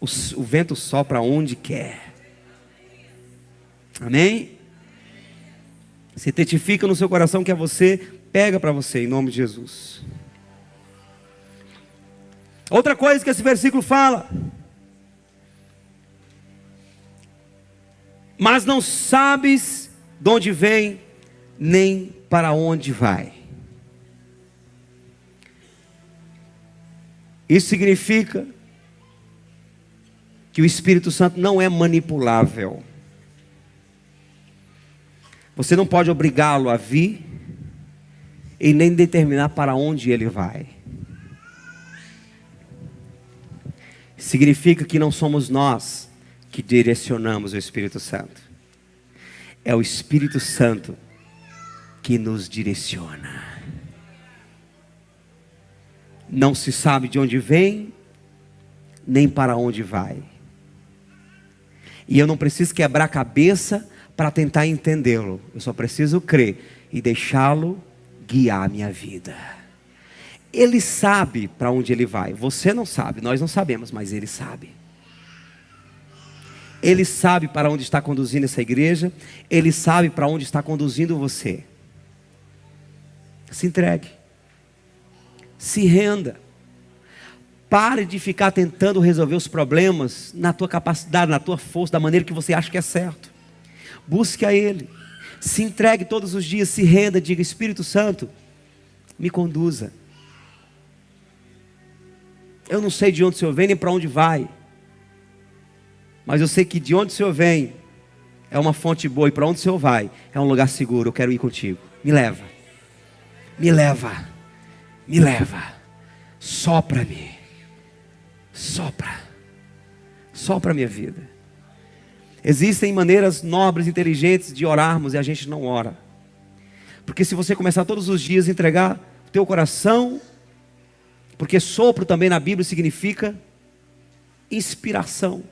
O vento sopra onde quer. Amém? Se testifica no seu coração que é você, pega para você, em nome de Jesus. Outra coisa que esse versículo fala: mas não sabes de onde vem, nem para onde vai. Isso significa que o Espírito Santo não é manipulável. Você não pode obrigá-lo a vir e nem determinar para onde ele vai. Significa que não somos nós que direcionamos o Espírito Santo. É o Espírito Santo que nos direciona. Não se sabe de onde vem, nem para onde vai. E eu não preciso quebrar a cabeça para tentar entendê-lo. Eu só preciso crer e deixá-lo guiar a minha vida. Ele sabe para onde ele vai. Você não sabe, nós não sabemos, mas ele sabe. Ele sabe para onde está conduzindo essa igreja. Ele sabe para onde está conduzindo você. Se entregue. Se renda. Pare de ficar tentando resolver os problemas na tua capacidade, na tua força, da maneira que você acha que é certo. Busque a Ele. Se entregue todos os dias, se renda, diga: Espírito Santo, me conduza. Eu não sei de onde o Senhor vem, nem para onde vai. Mas eu sei que de onde o Senhor vem é uma fonte boa, e para onde o Senhor vai é um lugar seguro. Eu quero ir contigo. Me leva. Me leva. Me leva. Sopra-me. Sopra. Sopra a minha vida. Existem maneiras nobres, inteligentes de orarmos, e a gente não ora. Porque se você começar todos os dias a entregar o teu coração, porque sopro também na Bíblia significa inspiração.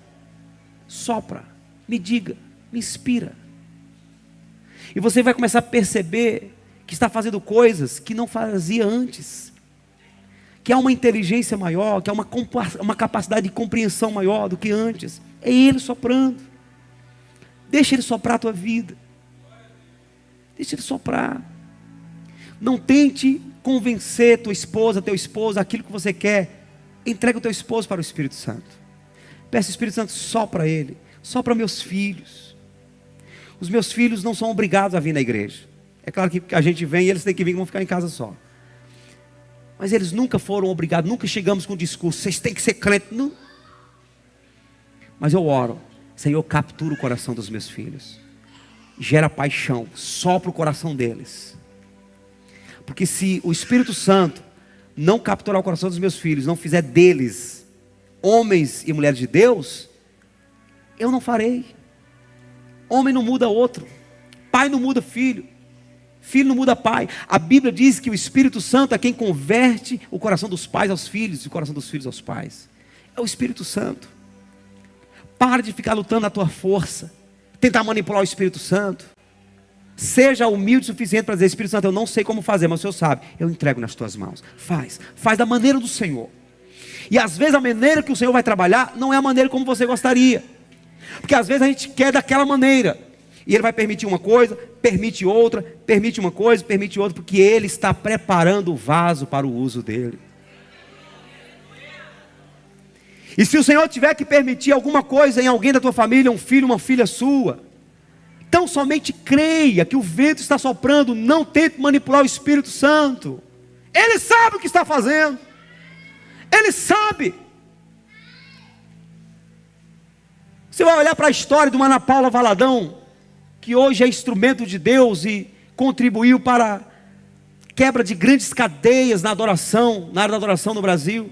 Sopra, me diga, me inspira. E você vai começar a perceber que está fazendo coisas que não fazia antes. Que há uma inteligência maior, que há uma capacidade de compreensão maior do que antes. É Ele soprando. Deixa Ele soprar a tua vida. Deixa Ele soprar. Não tente convencer tua esposa, teu esposo, aquilo que você quer. Entrega o teu esposo para o Espírito Santo. Peça ao Espírito Santo, sopra Ele. Sopra meus filhos. Os meus filhos não são obrigados a vir na igreja. É claro que a gente vem e eles têm que vir e vão ficar em casa só. Mas eles nunca foram obrigados, nunca chegamos com o discurso: vocês têm que ser crentes. Não. Mas eu oro: Senhor, captura o coração dos meus filhos. Gera paixão, sopra o coração deles. Porque se o Espírito Santo não capturar o coração dos meus filhos, não fizer deles homens e mulheres de Deus, eu não farei. Homem não muda outro. Pai não muda filho. Filho não muda pai. A Bíblia diz que o Espírito Santo é quem converte o coração dos pais aos filhos e o coração dos filhos aos pais. É o Espírito Santo. Para de ficar lutando na tua força, tentar manipular o Espírito Santo. Seja humilde o suficiente para dizer: Espírito Santo, eu não sei como fazer, mas o Senhor sabe. Eu entrego nas tuas mãos. Faz da maneira do Senhor. E às vezes a maneira que o Senhor vai trabalhar não é a maneira como você gostaria. Porque às vezes a gente quer daquela maneira. E Ele vai permitir uma coisa, permite outra, permite uma coisa, permite outra, porque Ele está preparando o vaso para o uso dele. E se o Senhor tiver que permitir alguma coisa em alguém da tua família, um filho, uma filha sua, então somente creia que o vento está soprando, não tente manipular o Espírito Santo. Ele sabe o que está fazendo. Ele sabe. Você vai olhar para a história de uma Ana Paula Valadão, que hoje é instrumento de Deus e contribuiu para a quebra de grandes cadeias na adoração, na área da adoração no Brasil.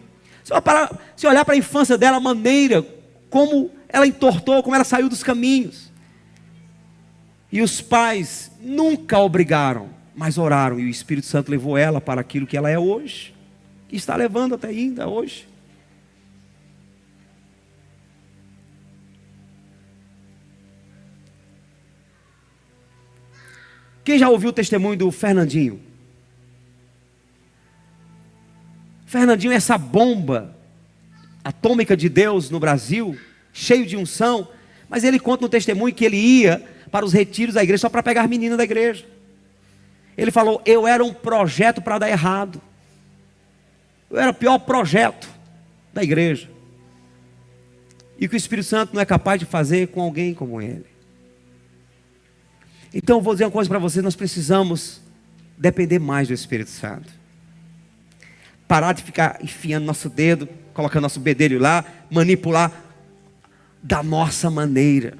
Se olhar para a infância dela, a maneira como ela entortou, como ela saiu dos caminhos. E os pais nunca a obrigaram, mas oraram, e o Espírito Santo levou ela para aquilo que ela é hoje, e está levando até ainda hoje. Quem já ouviu o testemunho do Fernandinho? Fernandinho é essa bomba atômica de Deus no Brasil, cheio de unção, mas ele conta no testemunho que ele ia para os retiros da igreja só para pegar meninas da igreja. Ele falou: eu era um projeto para dar errado. Eu era o pior projeto da igreja. E o que o Espírito Santo não é capaz de fazer com alguém como ele. Então eu vou dizer uma coisa para vocês: nós precisamos depender mais do Espírito Santo. Parar de ficar enfiando nosso dedo, colocando nosso bedelho lá, manipular da nossa maneira.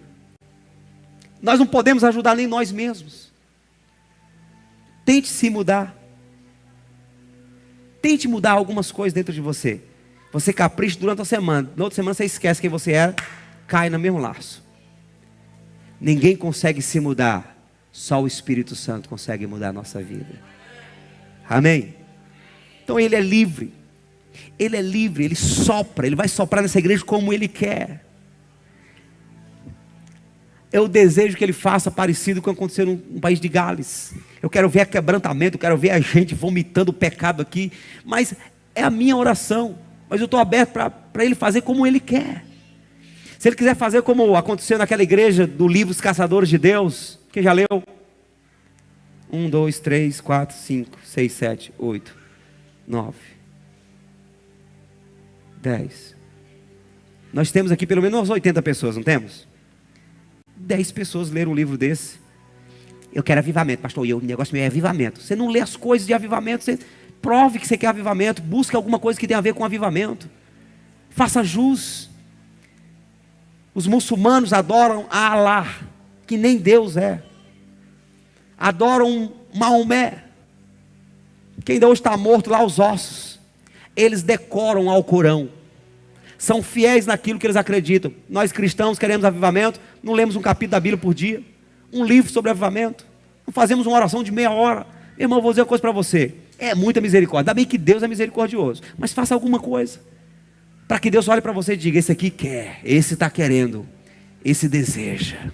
Nós não podemos ajudar nem nós mesmos. Tente se mudar. Tente mudar algumas coisas dentro de você. Você capricha durante a semana, na outra semana você esquece quem você era, cai no mesmo laço. Ninguém consegue se mudar. Só o Espírito Santo consegue mudar a nossa vida. Amém? Então ele é livre. Ele é livre, ele sopra. Ele vai soprar nessa igreja como ele quer. Eu desejo que ele faça parecido com o que aconteceu no país de Gales. Eu quero ver quebrantamento, eu quero ver a gente vomitando o pecado aqui. Mas é a minha oração. Mas eu estou aberto para ele fazer como ele quer. Se ele quiser fazer como aconteceu naquela igreja do livro Os Caçadores de Deus. Quem já leu? 1, 2, 3, 4, 5, 6, 7, 8, 9, 10. Nós temos aqui pelo menos umas 80 pessoas, não temos? 10 pessoas leram um livro desse. Eu quero avivamento, pastor, o negócio meu é avivamento. Você não lê as coisas de avivamento, você prove que você quer avivamento, busque alguma coisa que tenha a ver com avivamento. Faça jus. Os muçulmanos adoram a Allah, que nem Deus é. Adoram Maomé, que ainda hoje está morto lá aos ossos. Eles decoram ao Corão. São fiéis naquilo que eles acreditam. Nós cristãos queremos avivamento, não lemos um capítulo da Bíblia por dia, um livro sobre avivamento, não fazemos uma oração de meia hora. Meu irmão, vou dizer uma coisa para você: é muita misericórdia. Ainda bem que Deus é misericordioso, mas faça alguma coisa, para que Deus olhe para você e diga: esse aqui quer, esse está querendo, esse deseja.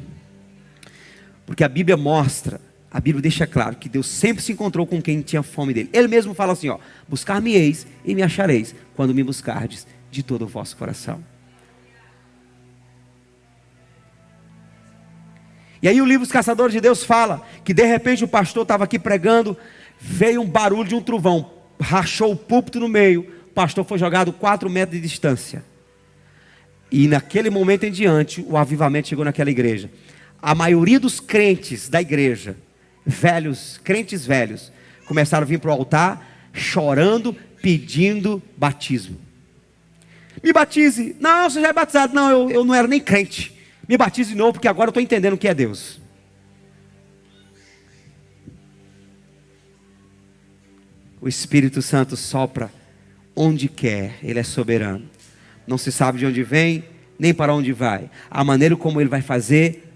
Porque a Bíblia mostra, a Bíblia deixa claro que Deus sempre se encontrou com quem tinha fome dele. Ele mesmo fala assim: buscar-me-eis e me achareis, quando me buscardes de todo o vosso coração. E aí o livro Os Caçadores de Deus fala que de repente o pastor estava aqui pregando, veio um barulho de um trovão, rachou o púlpito no meio, o pastor foi jogado 4 metros de distância. E naquele momento em diante, o avivamento chegou naquela igreja. A maioria dos crentes da igreja, crentes velhos, começaram a vir para o altar, chorando, pedindo batismo. Me batize. Não, você já é batizado. Não, eu não era nem crente. Me batize de novo, porque agora eu estou entendendo o que é Deus. O Espírito Santo sopra onde quer. Ele é soberano. Não se sabe de onde vem, nem para onde vai. A maneira como ele vai fazer,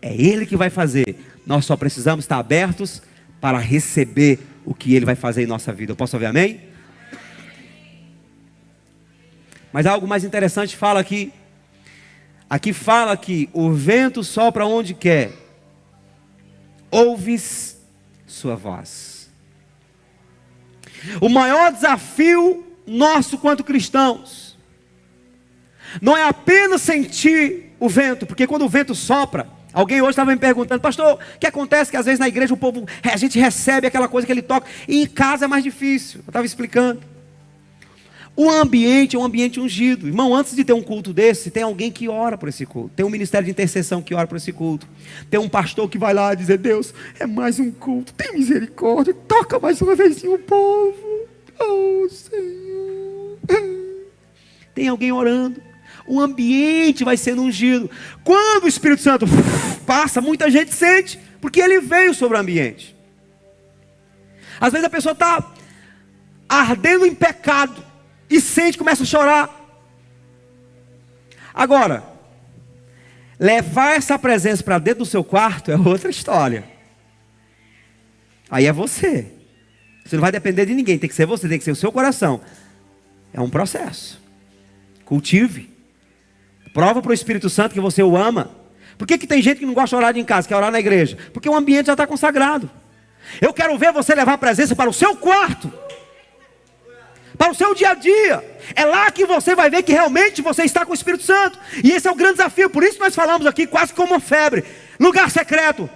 é ele que vai fazer. Nós só precisamos estar abertos para receber o que ele vai fazer em nossa vida. Eu posso ouvir amém? Mas algo mais interessante fala aqui. Aqui fala que o vento sopra onde quer. Ouves sua voz. O maior desafio nosso quanto cristãos não é apenas sentir o vento, porque quando o vento sopra, alguém hoje estava me perguntando: pastor, o que acontece que às vezes na igreja a gente recebe aquela coisa que ele toca, e em casa é mais difícil. Eu estava explicando. O ambiente é um ambiente ungido. Irmão, antes de ter um culto desse, tem alguém que ora por esse culto. Tem um ministério de intercessão que ora por esse culto. Tem um pastor que vai lá dizer: Deus, é mais um culto, tem misericórdia, toca mais uma vez o povo. Oh, Senhor. Tem alguém orando. O ambiente vai sendo ungido. Quando o Espírito Santo passa, muita gente sente, porque ele veio sobre o ambiente. Às vezes a pessoa está ardendo em pecado e sente, começa a chorar. Agora, levar essa presença para dentro do seu quarto é outra história. Aí é você. Você não vai depender de ninguém, tem que ser você, tem que ser o seu coração. É um processo. Cultive. Prova para o Espírito Santo que você o ama. Por que tem gente que não gosta de orar em casa, quer orar na igreja? Porque o ambiente já está consagrado. Eu quero ver você levar a presença para o seu quarto, para o seu dia a dia. É lá que você vai ver que realmente você está com o Espírito Santo. E esse é o grande desafio. Por isso nós falamos aqui quase como uma febre. Lugar secreto,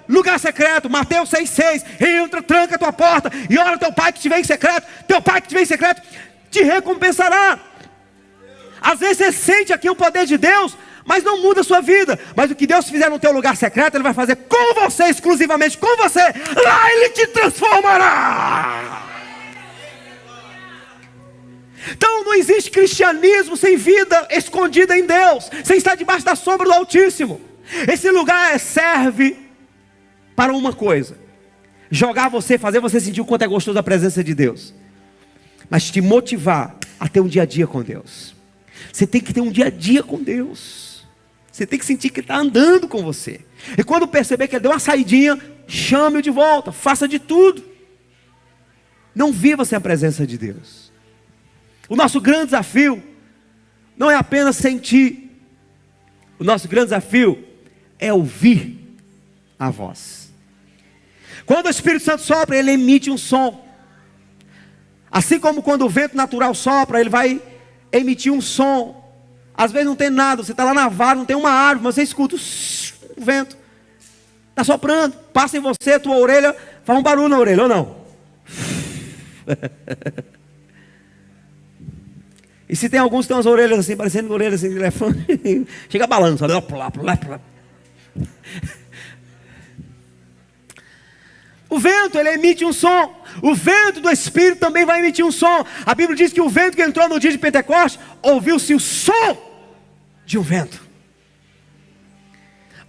Mateus 6,6. Entra, tranca a tua porta e ora teu pai que te vem em secreto. Teu pai que te vem em secreto te recompensará. Às vezes você sente aqui o poder de Deus, mas não muda a sua vida. Mas o que Deus fizer no teu lugar secreto, Ele vai fazer com você, exclusivamente com você. Lá Ele te transformará. Então não existe cristianismo sem vida escondida em Deus, sem estar debaixo da sombra do Altíssimo. Esse lugar serve para uma coisa: jogar você, fazer você sentir o quanto é gostoso a presença de Deus, mas te motivar a ter um dia a dia com Deus. Você tem que ter um dia a dia com Deus. Você tem que sentir que Ele está andando com você. E quando perceber que Ele deu uma saidinha, chame-o de volta, faça de tudo. Não viva sem a presença de Deus. O nosso grande desafio não é apenas sentir. O nosso grande desafio é ouvir a voz. Quando o Espírito Santo sopra, ele emite um som. Assim como quando o vento natural sopra, ele vai emitir um som. Às vezes não tem nada, você está lá na vara, não tem uma árvore, mas você escuta o vento. Está soprando, passa em você, a tua orelha, faz um barulho na orelha, ou não? E se tem alguns que têm as orelhas assim, parecendo orelhas assim de elefante, chega a balança. O vento, ele emite um som. O vento do Espírito também vai emitir um som. A Bíblia diz que o vento que entrou no dia de Pentecostes, ouviu-se o som de um vento.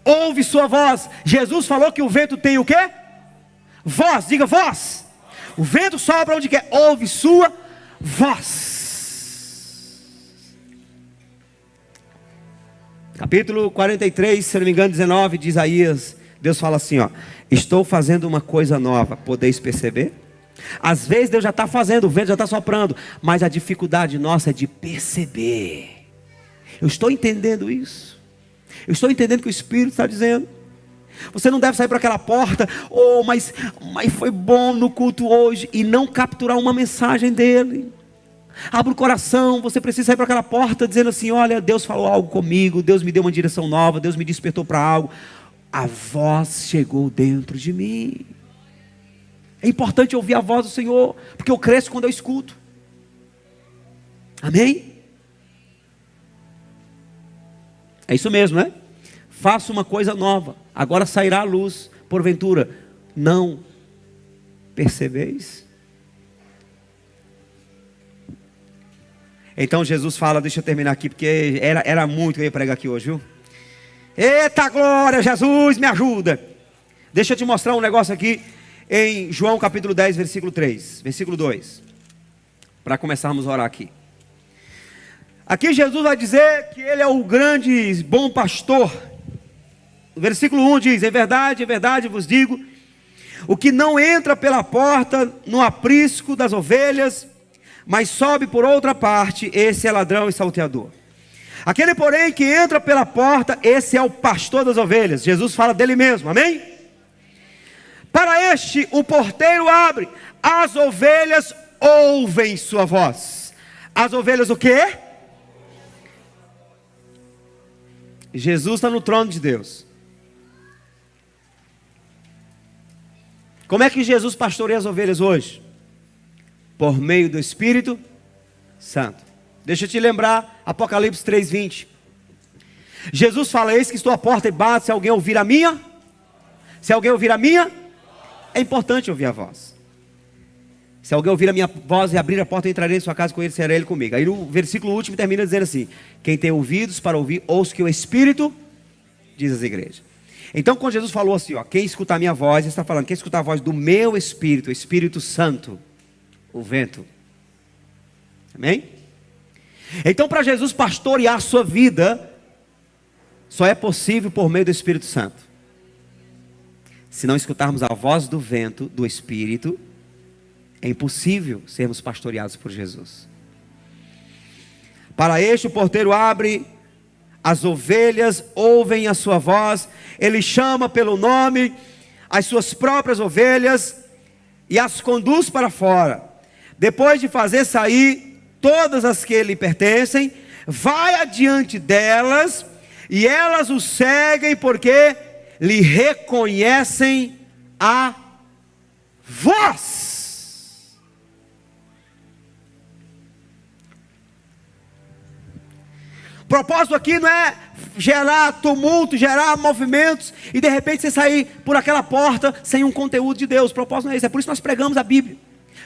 Ouve sua voz. Jesus falou que o vento tem o quê? Voz, diga voz. O vento sopra onde quer, ouve sua voz. Capítulo 43, se não me engano, 19 de Isaías, Deus fala assim, ó: estou fazendo uma coisa nova, podeis perceber? Às vezes Deus já está fazendo, o vento já está soprando, mas a dificuldade nossa é de perceber. Eu estou entendendo isso. Eu estou entendendo o que o Espírito está dizendo. Você não deve sair para aquela porta, mas foi bom no culto hoje, e não capturar uma mensagem dele. Abra o coração, você precisa sair para aquela porta dizendo assim: olha, Deus falou algo comigo, Deus me deu uma direção nova, Deus me despertou para algo. A voz chegou dentro de mim. É importante ouvir a voz do Senhor, porque eu cresço quando eu escuto. Amém? É isso mesmo, né? Faça uma coisa nova, agora sairá a luz, porventura não percebeis? Então Jesus fala, deixa eu terminar aqui, porque era muito que eu ia pregar aqui hoje, viu? Eita glória, Jesus, me ajuda. Deixa eu te mostrar um negócio aqui em João capítulo 10, versículo 3, versículo 2, para começarmos a orar aqui. Aqui Jesus vai dizer que Ele é o grande bom pastor. O versículo 1 diz: em verdade vos digo, o que não entra pela porta no aprisco das ovelhas, mas sobe por outra parte, esse é ladrão e salteador. Aquele, porém, que entra pela porta, esse é o pastor das ovelhas. Jesus fala dele mesmo, amém? Para este, o porteiro abre, as ovelhas ouvem sua voz. As ovelhas o quê? Jesus está no trono de Deus. Como é que Jesus pastoreia as ovelhas hoje? Por meio do Espírito Santo. Deixa eu te lembrar, Apocalipse 3:20. Jesus fala: eis que estou à porta e bato, se alguém ouvir a minha. Se alguém ouvir a minha, é importante ouvir a voz. Se alguém ouvir a minha voz e abrir a porta, eu entrarei em sua casa com ele, será ele comigo. Aí no versículo último termina dizendo assim: quem tem ouvidos para ouvir, ouça o que o Espírito diz às igrejas. Então quando Jesus falou assim, ó, quem escutar a minha voz, ele está falando, quem escutar a voz do meu Espírito, o Espírito Santo, o vento. Amém? Então para Jesus pastorear a sua vida, só é possível por meio do Espírito Santo. Se não escutarmos a voz do vento, do Espírito, é impossível sermos pastoreados por Jesus. Para este o porteiro abre, as ovelhas ouvem a sua voz, ele chama pelo nome as suas próprias ovelhas e as conduz para fora. Depois de fazer sair todas as que lhe pertencem, vai adiante delas e elas o seguem porque lhe reconhecem a voz. O propósito aqui não é gerar tumulto, gerar movimentos e de repente você sair por aquela porta sem um conteúdo de Deus. O propósito não é esse. É por isso que nós pregamos a Bíblia.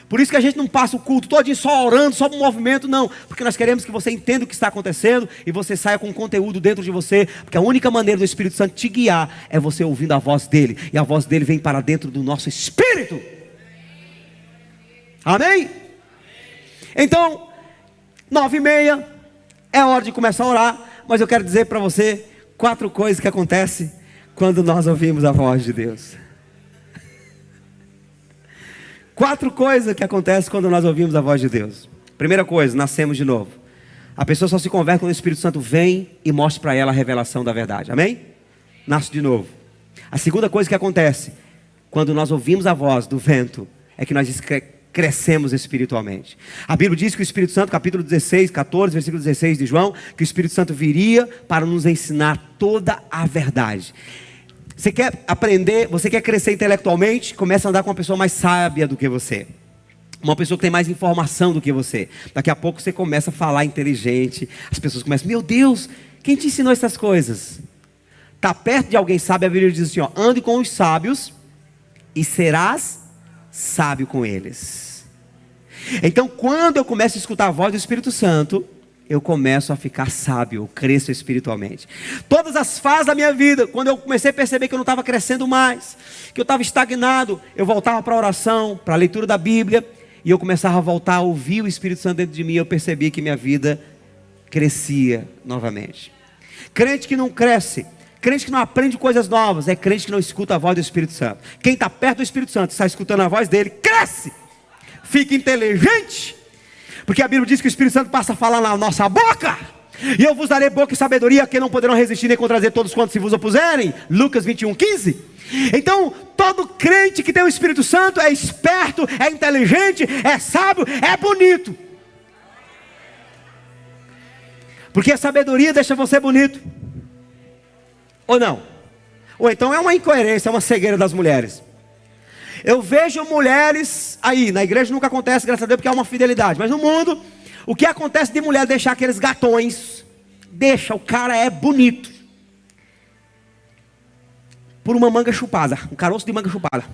Por isso que a gente não passa o culto todinho só orando, só para o movimento, não. Porque nós queremos que você entenda o que está acontecendo e você saia com conteúdo dentro de você. Porque a única maneira do Espírito Santo te guiar é você ouvindo a voz dele. E a voz dele vem para dentro do nosso espírito. Amém? Então, 9:30 é hora de começar a orar. Mas eu quero dizer para você 4 coisas que acontecem quando nós ouvimos a voz de Deus. 4 coisas que acontecem quando nós ouvimos a voz de Deus. Primeira coisa, nascemos de novo. A pessoa só se converte quando o Espírito Santo vem e mostra para ela a revelação da verdade. Amém? Nasce de novo. A segunda coisa que acontece quando nós ouvimos a voz do vento é que nós crescemos espiritualmente. A Bíblia diz que o Espírito Santo, capítulo 16, 14, versículo 16 de João, que o Espírito Santo viria para nos ensinar toda a verdade. Você quer aprender, você quer crescer intelectualmente? Comece a andar com uma pessoa mais sábia do que você. Uma pessoa que tem mais informação do que você. Daqui a pouco você começa a falar inteligente. As pessoas começam, meu Deus, quem te ensinou essas coisas? Está perto de alguém sábio, a Bíblia diz assim, ó, ande com os sábios e serás sábio com eles. Então quando eu começo a escutar a voz do Espírito Santo, eu começo a ficar sábio, eu cresço espiritualmente. Todas as fases da minha vida, quando eu comecei a perceber que eu não estava crescendo mais, que eu estava estagnado, eu voltava para a oração, para a leitura da Bíblia, e eu começava a voltar a ouvir o Espírito Santo dentro de mim, eu percebi que minha vida crescia novamente. Crente que não cresce, crente que não aprende coisas novas, é crente que não escuta a voz do Espírito Santo. Quem está perto do Espírito Santo, está escutando a voz dele, cresce, fica inteligente, porque a Bíblia diz que o Espírito Santo passa a falar na nossa boca. E eu vos darei boca e sabedoria, que não poderão resistir nem contradizer todos quantos se vos opuserem. Lucas 21:15. Então, todo crente que tem o Espírito Santo é esperto, é inteligente, é sábio, é bonito. Porque a sabedoria deixa você bonito. Ou não? Ou então é uma incoerência, é uma cegueira das mulheres. Eu vejo mulheres aí, na igreja nunca acontece, graças a Deus, porque há uma fidelidade. Mas no mundo, o que acontece de mulher deixar aqueles gatões? Deixa, o cara é bonito. Por uma manga chupada, um caroço de manga chupada.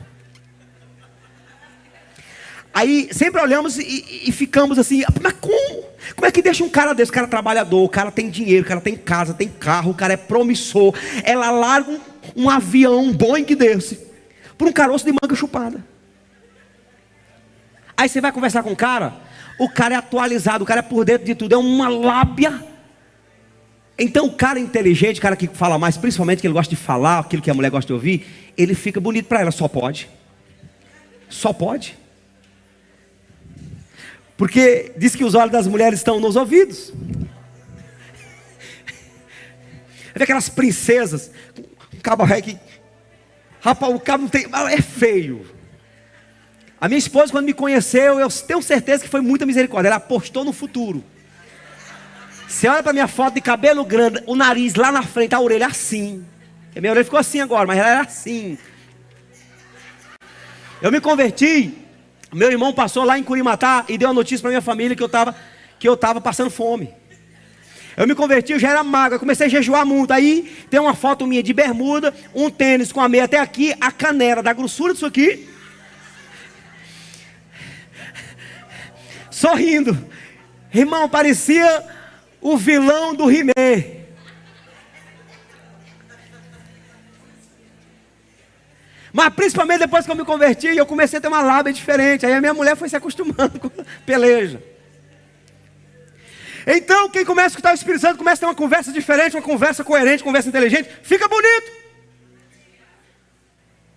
Aí sempre olhamos e ficamos assim, mas como? Como é que deixa um cara desse? O cara é trabalhador, o cara tem dinheiro, o cara tem casa, tem carro, o cara é promissor. Ela larga um avião, um Boeing desse, por um caroço de manga chupada. Aí você vai conversar com o cara é atualizado, o cara é por dentro de tudo, é uma lábia. Então o cara inteligente, o cara que fala mais, principalmente que ele gosta de falar, aquilo que a mulher gosta de ouvir, ele fica bonito para ela, só pode. Só pode. Porque diz que os olhos das mulheres estão nos ouvidos. Vê aquelas princesas, um cabo ré que, rapaz, o cabo não tem, é feio. A minha esposa, quando me conheceu, eu tenho certeza que foi muita misericórdia. Ela apostou no futuro. Você olha para minha foto de cabelo grande, o nariz lá na frente, a orelha assim. A minha orelha ficou assim agora, mas ela era assim. Eu me converti, meu irmão passou lá em Curimatá e deu a notícia para minha família que que eu estava passando fome. Eu me converti, eu já era magro, eu comecei a jejuar muito. Aí tem uma foto minha de bermuda, um tênis com a meia até aqui, a canela da grossura disso aqui. Sorrindo. Irmão, parecia o vilão do He-Man. Mas principalmente depois que eu me converti, eu comecei a ter uma lábia diferente. Aí a minha mulher foi se acostumando com a peleja. Então, quem começa a escutar o Espírito Santo, começa a ter uma conversa diferente, uma conversa coerente, uma conversa inteligente, fica bonito.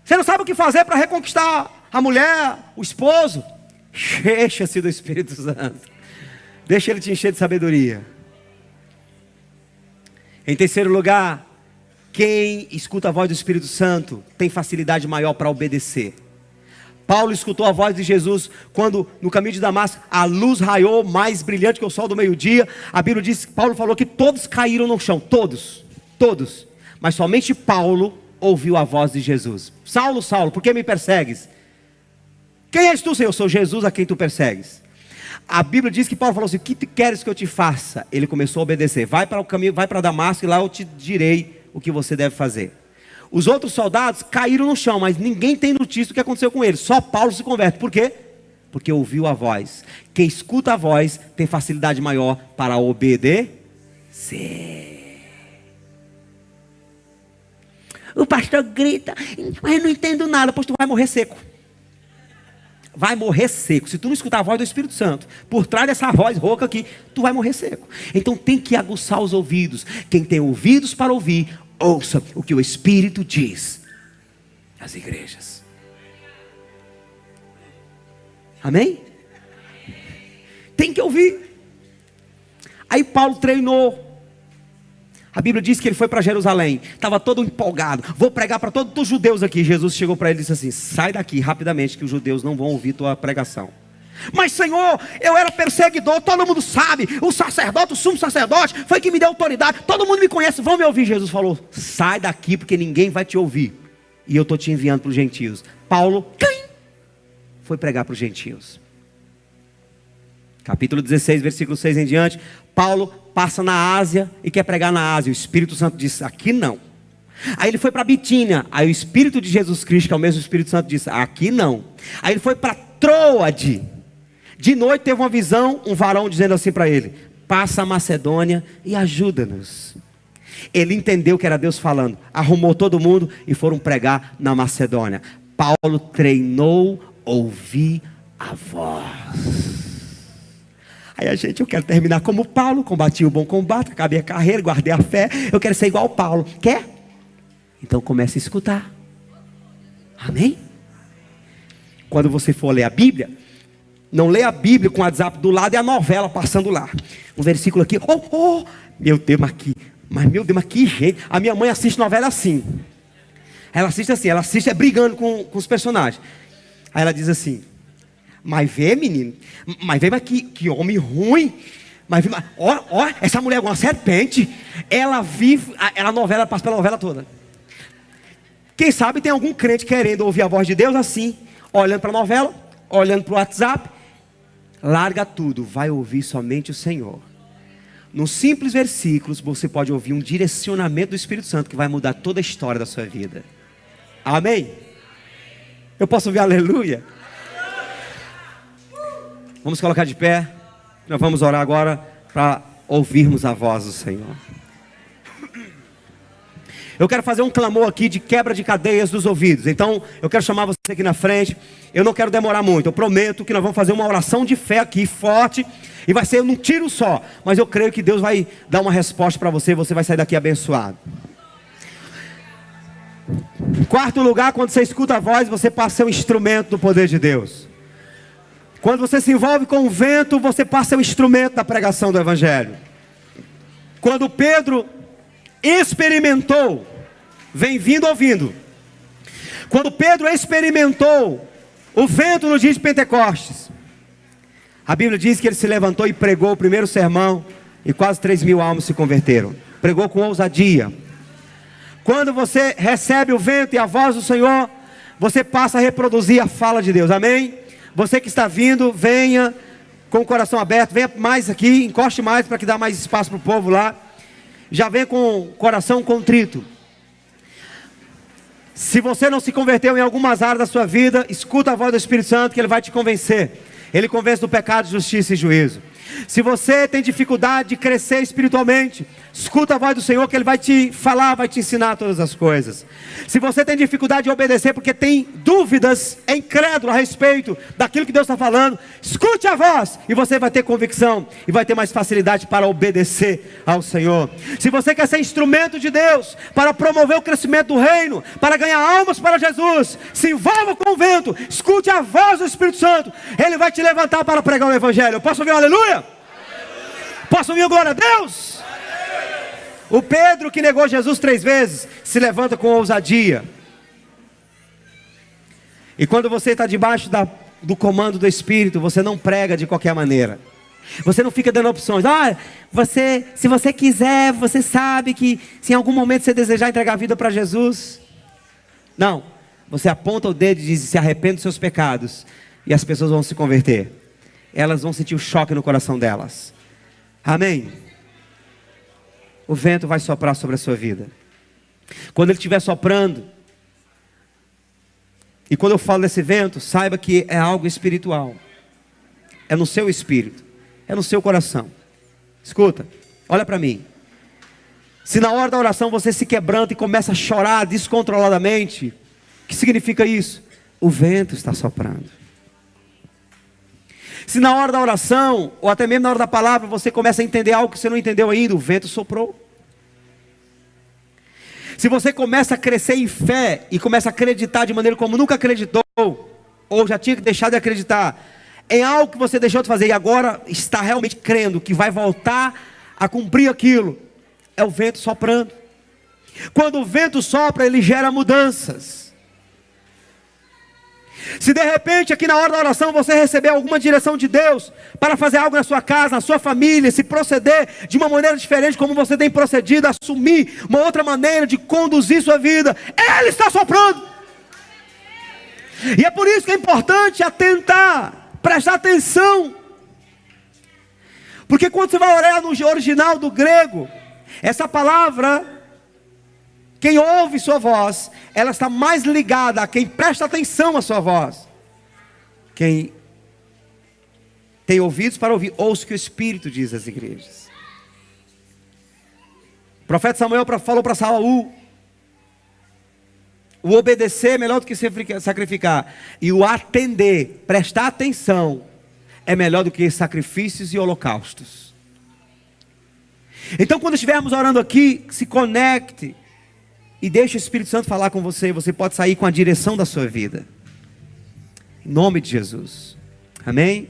Você não sabe o que fazer para reconquistar a mulher, o esposo? Encha-se do Espírito Santo. Deixa ele te encher de sabedoria. Em terceiro lugar, quem escuta a voz do Espírito Santo tem facilidade maior para obedecer. Paulo escutou a voz de Jesus quando no caminho de Damasco a luz raiou mais brilhante que o sol do meio-dia. A Bíblia diz que Paulo falou que todos caíram no chão, todos, mas somente Paulo ouviu a voz de Jesus. Saulo, Saulo, por que me persegues? Quem és tu, Senhor? Eu sou Jesus a quem tu persegues. A Bíblia diz que Paulo falou assim: o que queres que eu te faça? Ele começou a obedecer. Vai para o caminho, vai para Damasco e lá eu te direi o que você deve fazer. Os outros soldados caíram no chão, mas ninguém tem notícia do que aconteceu com eles. Só Paulo se converte. Por quê? Porque ouviu a voz. Quem escuta a voz tem facilidade maior para obedecer. O pastor grita, mas eu não entendo nada, pois tu vai morrer seco. Vai morrer seco. Se tu não escutar a voz do Espírito Santo, por trás dessa voz rouca aqui, tu vai morrer seco. Então tem que aguçar os ouvidos. Quem tem ouvidos para ouvir, ouça o que o Espírito diz às igrejas. Amém? Tem que ouvir. Aí Paulo treinou. A Bíblia diz que ele foi para Jerusalém, estava todo empolgado, vou pregar para todos os judeus aqui. Jesus chegou para ele e disse assim: sai daqui rapidamente que os judeus não vão ouvir tua pregação. Mas Senhor, eu era perseguidor, todo mundo sabe, o sacerdote, o sumo sacerdote, foi que me deu autoridade, todo mundo me conhece, vão me ouvir. Jesus falou: sai daqui porque ninguém vai te ouvir, e eu estou te enviando para os gentios. Paulo foi pregar para os gentios. Capítulo 16, versículo 6 em diante. Paulo passa na Ásia e quer pregar na Ásia. O Espírito Santo disse: aqui não. Aí ele foi para Bitínia. Aí o Espírito de Jesus Cristo, que é o mesmo Espírito Santo, disse: aqui não. Aí ele foi para Troade. De noite teve uma visão, um varão dizendo assim para ele: passa a Macedônia e ajuda-nos. Ele entendeu que era Deus falando, arrumou todo mundo e foram pregar na Macedônia. Paulo treinou ouvir a voz. Aí eu quero terminar como Paulo, combati o bom combate, acabei a carreira, guardei a fé, eu quero ser igual Paulo. Quer? Então comece a escutar. Amém? Quando você for ler a Bíblia, não lê a Bíblia com o WhatsApp do lado e a novela passando lá. Um versículo aqui, meu Deus, mas que jeito. A minha mãe assiste novela assim. Ela assiste brigando com os personagens. Aí ela diz assim: mas vê, menino, mas que homem ruim. Mas essa mulher é uma serpente. Ela vive, a novela passa pela novela toda. Quem sabe tem algum crente querendo ouvir a voz de Deus assim, olhando para a novela, olhando para o WhatsApp. Larga tudo, vai ouvir somente o Senhor. Nos simples versículos você pode ouvir um direcionamento do Espírito Santo que vai mudar toda a história da sua vida. Amém? Eu posso ouvir aleluia? Vamos colocar de pé. Nós vamos orar agora para ouvirmos a voz do Senhor. Eu quero fazer um clamor aqui de quebra de cadeias dos ouvidos. Então eu quero chamar você aqui na frente. Eu não quero demorar muito. Eu prometo que nós vamos fazer uma oração de fé aqui forte. E vai ser num tiro só. Mas eu creio que Deus vai dar uma resposta para você. Você vai sair daqui abençoado. Em quarto lugar, quando você escuta a voz, você passa a ser um instrumento do poder de Deus. Quando você se envolve com o vento, você passa a ser um instrumento da pregação do Evangelho. Quando Pedro experimentou, vem vindo ouvindo. Quando Pedro experimentou o vento no dia de Pentecostes, a Bíblia diz que ele se levantou e pregou o primeiro sermão e quase 3.000 almas se converteram. Pregou com ousadia. Quando você recebe o vento e a voz do Senhor, você passa a reproduzir a fala de Deus. Amém? Você que está vindo, venha. com o coração aberto. Venha mais aqui, encoste mais para que dá mais espaço para o povo lá. Já vem com o coração contrito. Se você não se converteu em algumas áreas da sua vida, escuta a voz do Espírito Santo que Ele vai te convencer. Ele convence do pecado, justiça e juízo. Se você tem dificuldade de crescer espiritualmente, escuta a voz do Senhor que Ele vai te falar, vai te ensinar todas as coisas. Se você tem dificuldade de obedecer porque tem dúvidas, é incrédulo a respeito daquilo que Deus está falando, escute a voz e você vai ter convicção e vai ter mais facilidade para obedecer ao Senhor. Se você quer ser instrumento de Deus para promover o crescimento do reino, para ganhar almas para Jesus, se envolva com o vento, escute a voz do Espírito Santo. Ele vai te levantar para pregar o Evangelho. Eu posso ouvir um aleluia? Posso ouvir glória a Deus? O Pedro que negou Jesus 3 vezes, se levanta com ousadia. E quando você está debaixo do comando do Espírito, você não prega de qualquer maneira. Você não fica dando opções. Se você quiser, você sabe que se em algum momento você desejar entregar a vida para Jesus. Não, você aponta o dedo e diz: se arrependa dos seus pecados. E as pessoas vão se converter. Elas vão sentir o choque no coração delas. Amém? O vento vai soprar sobre a sua vida. Quando ele estiver soprando, e quando eu falo desse vento, saiba que é algo espiritual. É no seu espírito, é no seu coração. Escuta, olha para mim. Se na hora da oração você se quebranta e começa a chorar descontroladamente, o que significa isso? O vento está soprando. Se na hora da oração, ou até mesmo na hora da palavra, você começa a entender algo que você não entendeu ainda, o vento soprou. Se você começa a crescer em fé e começa a acreditar de maneira como nunca acreditou, ou já tinha deixado de acreditar em algo que você deixou de fazer e agora está realmente crendo que vai voltar a cumprir aquilo, é o vento soprando. Quando o vento sopra, ele gera mudanças. Se de repente aqui na hora da oração você receber alguma direção de Deus para fazer algo na sua casa, na sua família, se proceder de uma maneira diferente como você tem procedido, assumir uma outra maneira de conduzir sua vida, Ele está soprando. E é por isso que é importante atentar, prestar atenção. Porque quando você vai orar no original do grego, essa palavra, quem ouve sua voz, ela está mais ligada a quem presta atenção à sua voz. Quem tem ouvidos para ouvir, ouça o que o Espírito diz às igrejas. O profeta Samuel falou para Saul: o obedecer é melhor do que sacrificar. E o atender, prestar atenção, é melhor do que sacrifícios e holocaustos. Então quando estivermos orando aqui, se conecte e deixe o Espírito Santo falar com você. Você pode sair com a direção da sua vida. Em nome de Jesus. Amém?